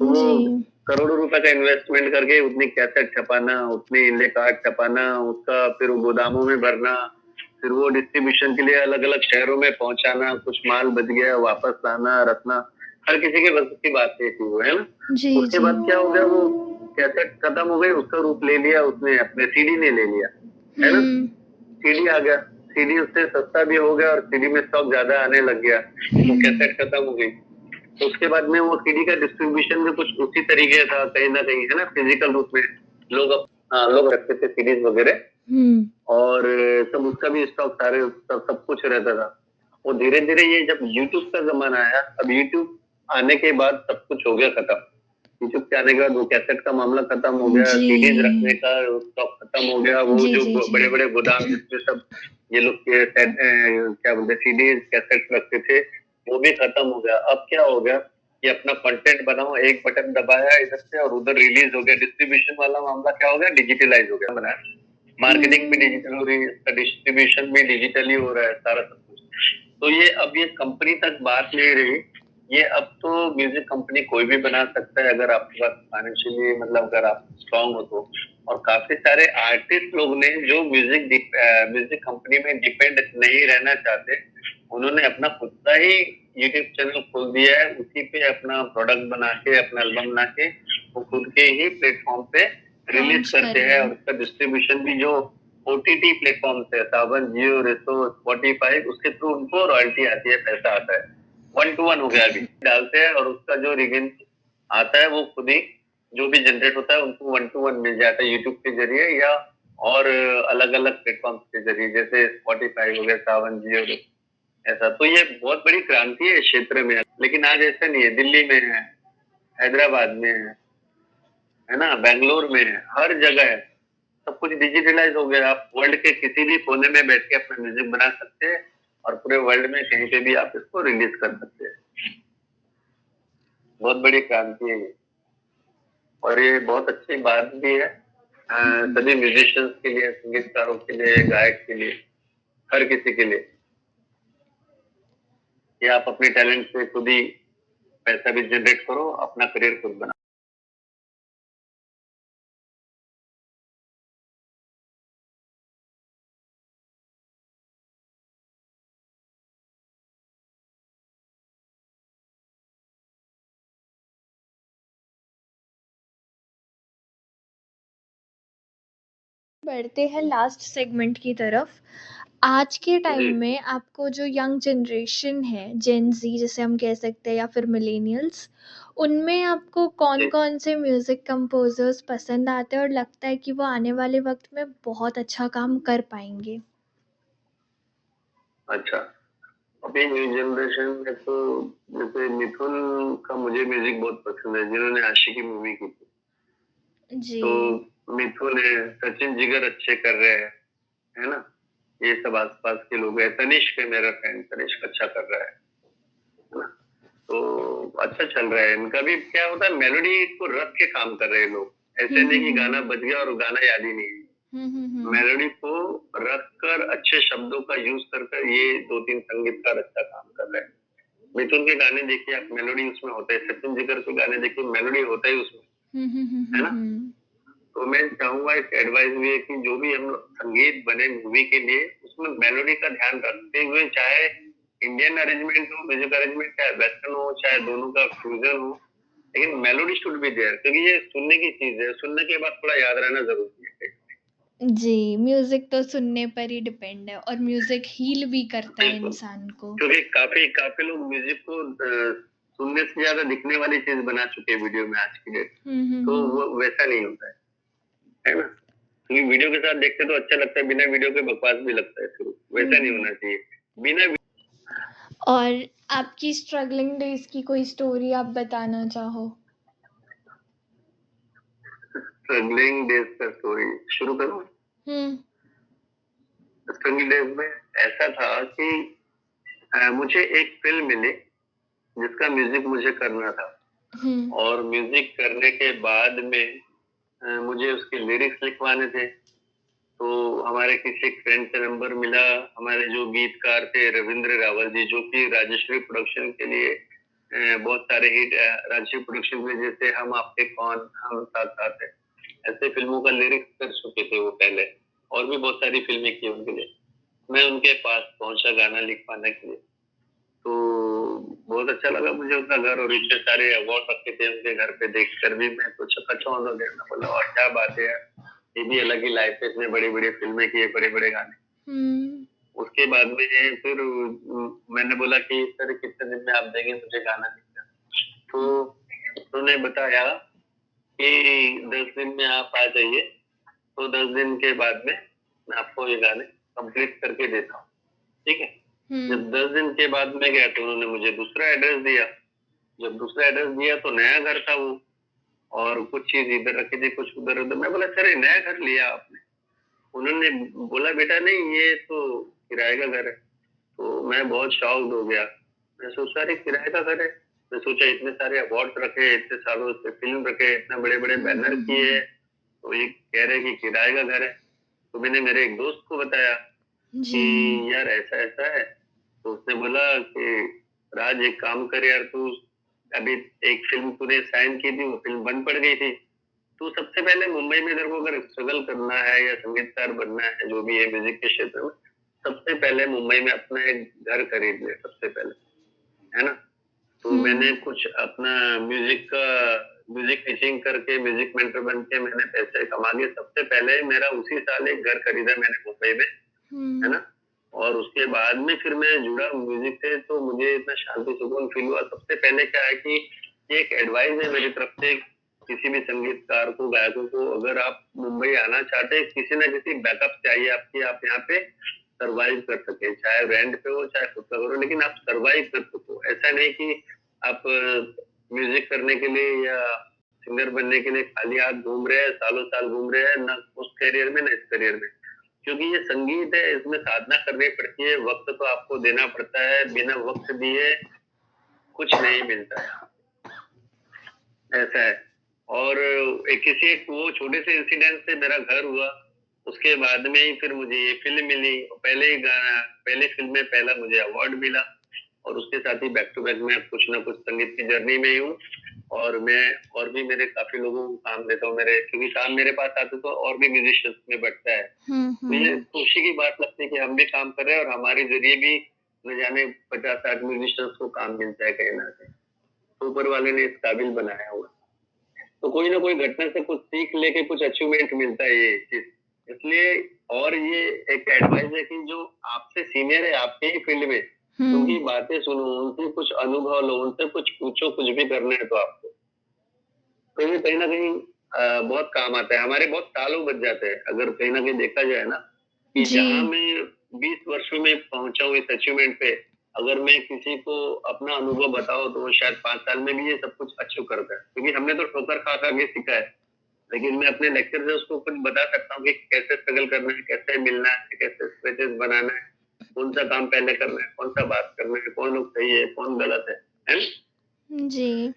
तो वो जी। करोड़ों रुपए का इन्वेस्टमेंट करके उतनी कैसेट छपाना, उतने इंले कार्ड छपाना, उसका फिर गोदामों में भरना, फिर वो डिस्ट्रीब्यूशन के लिए अलग अलग शहरों में पहुंचाना, कुछ माल बच गया वापस लाना रखना, हर किसी के बस की बात नहीं थी वो, है ना। जी, उसके जी। बाद क्या हो गया, वो कैसेट खत्म हो गई, उसका रूप ले लिया उसने, अपने सीडी ने ले लिया, है ना। हुँ, सीडी आ गया, सीडी उससे सस्ता भी हो गया, और सीडी में स्टॉक ज्यादा आने लग गया, वो हुँ, कैसेट खत्म हो गई। तो उसके बाद में वो सीडी का डिस्ट्रीब्यूशन भी कुछ उसी तरीके था, कहीं ना कहीं, है ना, फिजिकल रूप में लोग रखते थे सीडीज वगैरह, हुँ, और सब उसका भी स्टॉक सारे सब कुछ रहता था। वो धीरे-धीरे ये जब यूट्यूब का ज़माना आया, अब यूट्यूब आने के बाद सब कुछ हो गया खत्म। यूट्यूब के आने के बाद वो कैसेट का मामला खत्म हो गया, जी। सीडीज़ रखने का स्टॉक खत्म हो गया, वो जी, जो जी, जी। बड़े-बड़े गोदाम जिसमें सब ये लोग के क्या बोलते हैं सीडीज़, कैसेट्स रखते थे, वो भी खत्म हो गया। अब क्या हो गया कि अपना कंटेंट बनाओ, एक बटन दबाया इधर से और उधर रिलीज़ हो गया। डिस्ट्रीब्यूशन वाला मामला क्या हो गया, डिजिटलाइज़ हो गया बनाया। मार्केटिंग भी हुँ। डिजिटल हो रही है, इसका डिस्ट्रीब्यूशन भी डिजिटली हो रहा है, सारा सब कुछ। तो ये अब ये कंपनी तक बात नहीं रही, ये अब तो म्यूजिक कंपनी कोई भी बना सकता है अगर आपके पास फाइनेंशियली मतलब अगर आप स्ट्रांग हो तो। और काफी सारे आर्टिस्ट लोग ने जो म्यूजिक कंपनी में डिपेंड नहीं रहना चाहते, उन्होंने अपना खुद का ही यूट्यूब चैनल खोल दिया है, उसी पे अपना प्रोडक्ट बना के अपना एल्बम बना के वो खुद के ही प्लेटफॉर्म पे रिलीज लॉन्च कर करते रहे हैं। हैं। और उसका डिस्ट्रीब्यूशन भी जो ओटीटी प्लेटफॉर्म है, सावन, जियो, रेसो, स्पॉटिफाई, उसके थ्रू उनको रॉयल्टी आती है, पैसा आता है। 1 टू 1 हो गया अभी। डालते हैं और उसका जो रिवेन्यू आता है वो खुद ही जो भी जनरेट होता है उनको 1 टू 1 मिल जाता है यूट्यूब के जरिए या और अलग-अलग प्लेटफॉर्म के जरिए, जैसे स्पॉटिफाई हो गया, सावन, जियो, ऐसा। तो ये बहुत बड़ी क्रांति है इस क्षेत्र में। लेकिन आज ऐसा नहीं है, दिल्ली में है, हैदराबाद में है ना, बैंगलोर में है, हर जगह है। सब कुछ डिजिटलाइज हो गया। आप वर्ल्ड के किसी भी कोने में बैठ के अपना म्यूजिक बना सकते हैं और पूरे वर्ल्ड में कहीं पे भी आप इसको रिलीज कर सकते हैं। बहुत बड़ी क्रांति है ये और ये बहुत अच्छी बात भी है सभी म्यूजिशियंस के लिए, संगीतकारों के लिए, गायक के लिए, हर किसी के लिए कि आप अपने टैलेंट से खुद ही पैसा भी जनरेट करो, अपना करियर खुद बनाओ। बढ़ते हैं लास्ट सेगमेंट की तरफ। आज के टाइम जी में आपको जो यंग जनरेशन है, जेन ज़ी जिसे हम कह सकते हैं या फिर मिलेनियल्स, उनमें आपको जी। कौन-कौन से म्यूज़िक कंपोज़र्स पसंद आते हैं और लगता है कि वो आने वाले वक़्त में बहुत अच्छा काम कर पाएँगे? अच्छा, अभी न्यू जनरेशन में तो जैसे मिथुन का मुझे म्यूजिक बहुत पसंद है, जिन्होंने आशिकी मूवी की थी। जी। तो मिथुन है, सचिन जिगर अच्छे कर रहे हैं, है ना? ये सब आस-पास के लोग हैं। तनिष्क है मेरा फ्रेंड, तनिष्क अच्छा कर रहा है ना? तो अच्छा चल रहा है। इनका भी क्या होता है, मेलोडी को रख के काम कर रहे हैं लोग। हुँ, ऐसे नहीं हुँ, कि गाना हुँ। बज गया और गाना याद ही नहीं है। हुँ, हुँ, हुँ। मेलोडी को रख कर अच्छे शब्दों का यूज़ कर कर ये 2-3 संगीतकार अच्छा काम कर रहे हैं। मिथुन के गाने देखिए आप, मेलोडी उसमें होता है। सचिन जिगर के गाने देखिए, मेलोडी होता ही उसमें, हुँ, हुँ, हुँ, है हुँ, ना? हुँ। तो मैं चाहूंगा एक एडवाइस भी है कि जो भी हम लोग संगीत बने मूवी के लिए, उसमें मेलोडी का ध्यान रखते हुए, चाहे इंडियन अरेंजमेंट हो, म्यूजिक अरेंजमेंट, चाहे वेस्टर्न हो, चाहे दोनों का फ्यूजन हो, लेकिन मेलोडी शुड बी देयर, क्योंकि ये सुनने की चीज है। सुनने के बाद थोड़ा याद रहना जरूरी है। जी, म्यूज़िक तो सुनने पर ही डिपेंड है और म्यूज़िक हील भी करता है बिल्कुल, इंसान को। क्योंकि काफी काफी लोग म्यूजिक को सुनने से ज्यादा दिखने वाली चीज बना चुके हैं वीडियो में आज की डेट। हुँ, हुँ, तो हुँ। वो वैसा नहीं होता है ना? क्योंकि वीडियो के साथ देखते तो अच्छा लगता है, बिना वीडियो के बकवास भी लगता है फिर। हुँ, वैसा नहीं हुँ। होना चाहिए। बिना और आपकी स्ट्रगलिंग डेज़ की कोई स्टोरी आप बताना चाहो? स्ट्रगलिंग डेज का स्टोरी शुरू करूँ? हुँ। स्ट्रगलिंग डेज में ऐसा था कि मुझे एक फ़िल्म मिली जिसका म्यूज़िक मुझे करना था हुँ। और म्यूज़िक करने के बाद में मुझे उसके लिरिक्स लिखवाने थे। तो हमारे किसी एक फ्रेंड से नंबर मिला। हमारे जो गीतकार थे रविंद्र रावल जी, जो कि राजश्री प्रोडक्शन के लिए बहुत सारे हिट राजश्री प्रोडक्शन में, जैसे हम आपके कौन, हम साथ साथ है, ऐसे फिल्मों का लिरिक्स कर चुके थे वो पहले, और भी बहुत सारी फिल्में की उनके लिए। मैं उनके पास पहुंचा गाना लिखवाने के लिए। तो बहुत अच्छा लगा मुझे उनका घर, और इतने सारे अवार्ड रखे थे उनके घर पे देखकर भी मैं तो चौंध हो गया। मैं बोला और क्या बात है यार, ये भी अलग ही लाइफ है, इसने बड़ी-बड़ी फिल्में की है, बड़े-बड़े गाने। हुँ। उसके बाद में फिर मैंने बोला कि सर कितने दिन में आप देंगे मुझे गाना लिखना? तो उन्होंने बताया कि 10 दिन में आप आ जाइए, तो 10 दिन के बाद में मैं आपको ये गाने कंप्लीट करके देता हूँ। ठीक है? हुँ। जब 10 दिन के बाद मैं गया तो उन्होंने मुझे दूसरा एड्रेस दिया। जब दूसरा एड्रेस दिया तो नया घर था वो और कुछ चीज़ इधर रखी थी, कुछ उधर-उधर। मैं बोला, "सर ये नया घर लिया आपने?" उन्होंने बोला, "बेटा नहीं, ये तो किराए का घर है।" तो मैं बहुत शॉक्ड हो गया। मैं सोचा अरे किराए का घर है। मैं सोचा इतने सारे अवार्ड्स रखे, इतने सालों से फ़िल्म रखे, इतने बड़े-बड़े हुँ, बैनर हुँ, किए, हुँ। तो ये कह रहे हैं कि किराए का घर है। तो मैंने मेरे एक दोस्त को बताया जी। कि यार ऐसा-ऐसा है। तो उसने बोला कि राज एक काम कर यार तू अभी एक फ़िल्म तूने साइन की थी, वो फ़िल्म बंद पड़ गई थी। तू सबसे पहले मुंबई में तेरे को अगर स्ट्रगल करना है या संगीतकार बनना है, जो भी है म्यूज़िक के क्षेत्र में, सबसे पहले मुंबई में अपना एक घर खरीद ले सबसे पहले, है ना? तो मैंने हुँ। कुछ अपना म्यूज़िक टीचिंग करके म्यूज़िक मेंटर बन के मैंने पैसे कमा लिए। सबसे पहले मेरा उसी साल एक घर खरीदा मैंने मुंबई में, है हुँ। ना? और उसके बाद में फिर मैं जुड़ा म्यूज़िक से तो मुझे इतना शांति सुकून फ़ील हुआ। सबसे पहले क्या है कि ये एक एडवाइस है मेरी तरफ से किसी भी संगीतकार को, गायकों को, अगर आप मुंबई आना चाहते हैं, किसी न किसी बैकअप चाहिए आपकी, आप यहाँ पे सर्वाइव कर सकें। चाहे रेंट पे हो, चाहे खुद का करो, लेकिन आप सर्वाइव कर सको। ऐसा नहीं कि आप म्यूज़िक करने के लिए या सिंगर बनने के लिए खाली हाथ घूम रहे हैं, सालों-साल घूम रहे हैं, ना उस करियर में, ना इस करियर में। क्योंकि ये संगीत है, इसमें साधना करनी पड़ती है, वक़्त तो आपको देना पड़ता है, बिना वक़्त दिए कुछ नहीं मिलता है, ऐसा है। और एक किसी एक वो छोटे से इंसिडेंट से मेरा घर हुआ, उसके बाद में ही फिर मुझे ये फ़िल्म मिली। पहली फ़िल्म में पहला मुझे अवार्ड मिला और उसके साथ ही बैक टू बैक मैं कुछ न कुछ संगीत की जर्नी में ही हूँ और मैं और भी मेरे काफ़ी लोगों को काम देता हूँ मेरे क्योंकि काम मेरे पास आते तो और भी म्यूज़िशियंस में बढ़ता है। हुँ, तो ये हुँ। खुशी की बात लगती है कि हम भी काम कर रहे हैं और हमारे ज़रिए भी न जाने 50-60 म्यूज़िशियंस को काम मिलता है कहीं न कहीं। तो ऊपर वाले ने इस काबिल बनाया हुआ है। तो कोई ना कोई घटना से कुछ सीख लेके कुछ अचीवमेंट मिलता है ये चीज़। इसलिए और ये एक एडवाइस है कि जो आपसे सीनियर है आपके ही फील्ड में, उनकी हुँ। बातें सुनो, उनसे कुछ अनुभव लो, उनसे कुछ पूछो, कुछ भी करना है तो आपको। तो ये कहीं न कहीं बहुत काम आता है। हमारे बहुत सालों बच जाते हैं, अगर कहीं न कहीं देखा जाए ना, कि जी। जहाँ मैं 20 वर्षों में पहुँचा हूँ इस अचीवमेंट पे, अगर मैं किसी को अपना अनुभव बताऊँ तो वो शायद 5 साल में भी ये सब कुछ अचीव कर पाए। क्योंकि हमने तो ठोकर खा-खा के सीखा है। लेकिन मैं अपने लेक्चर से उसको कुछ बता सकता हूँ कि कैसे स्ट्रगल करना है, कैसे मिलना है, कैसे स्ट्रेचेज़ बनाना है, कौन-सा काम पहले करना है, कौन-सा बात करना है, कौन लोग सही है, कौन गलत है ना? जी।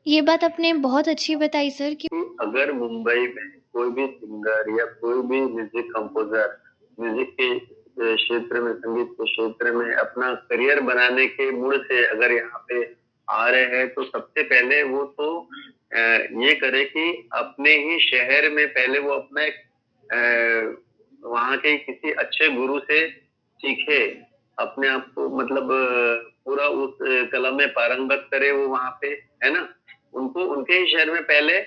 ये बात आपने बहुत अच्छी बताई सर कि कि अगर मुंबई में कोई भी सिंगर या कोई भी म्यूज़िक कंपोज़र म्यूज़िक के क्षेत्र में, संगीत के क्षेत्र में अपना करियर बनाने के मूड से अगर यहाँ पे आ रहे हैं, तो सबसे पहले वो तो ये करे कि अपने ही शहर में पहले वो अपना एक वहाँ के किसी अच्छे गुरु से सीखे, अपने आप को मतलब पूरा उस कला में पारंगत करे वो वहाँ पे, है ना? उनको उनके ही शहर में पहले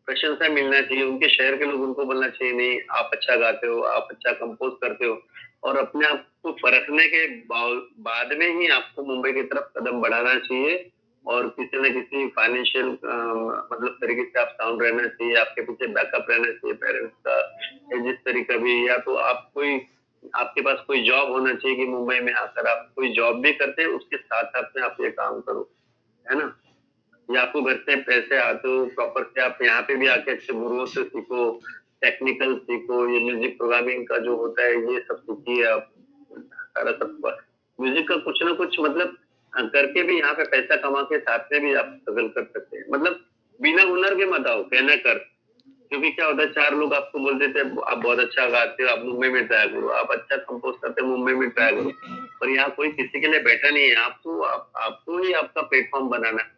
प्रशंसा मिलना चाहिए, उनके शहर के लोग उनको बोलना चाहिए, नहीं आप अच्छा गाते हो, आप अच्छा कंपोज़ करते हो और अपने आप को परखने के बाद में ही आपको मुंबई की तरफ कदम बढ़ाना चाहिए और किसी न किसी फाइनेंशियल मतलब तरीके से आप साउंड रहना चाहिए, आपके पीछे बैकअप रहना चाहिए पेरेंट्स का या जिस तरीका भी या तो आप कोई आपके पास कोई जॉब होना चाहिए कि मुंबई में आकर आप कोई जॉब भी करते हैं, उसके साथ-साथ में आप ये काम करो, है ना? या आपको घर से पैसे आते हो प्रॉपर से आप यहाँ पे भी आके अच्छे गुरुओं से सीखो, टेक्निकल सीखो, ये म्यूज़िक प्रोग्रामिंग का जो होता है ये सब सीखिए आप। सारा सब म्यूज़िक का कुछ ना कुछ मतलब करके भी यहाँ पे पैसा कमा के साथ में भी आप स्ट्रगल कर सकते हैं। मतलब बिना हुनर के मत आओ, कहना कर। क्योंकि क्या होता है 4 लोग आपको बोल देते हैं आप बहुत अच्छा गाते हो, आप मुंबई में ट्राई करो, आप अच्छा कंपोज़ करते हो मुंबई में ट्राई करो। पर यहाँ कोई किसी के लिए बैठा नहीं है, आपको ही आपका प्लेटफ़ॉर्म बनाना है।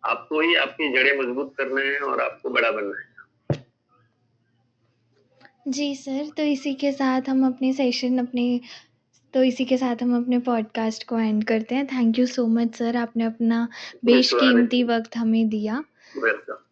आपको ही आपकी जड़ें मजबूत करना है और आपको बड़ा बनना है। जी सर, तो इसी के साथ हम अपनी सेशन अपनी तो इसी के साथ हम अपने पॉडकास्ट को एंड करते हैं। Thank you so much sir, आपने अपना विश्वास बेशकीमती वक़्त हमें दिया। वेलकम।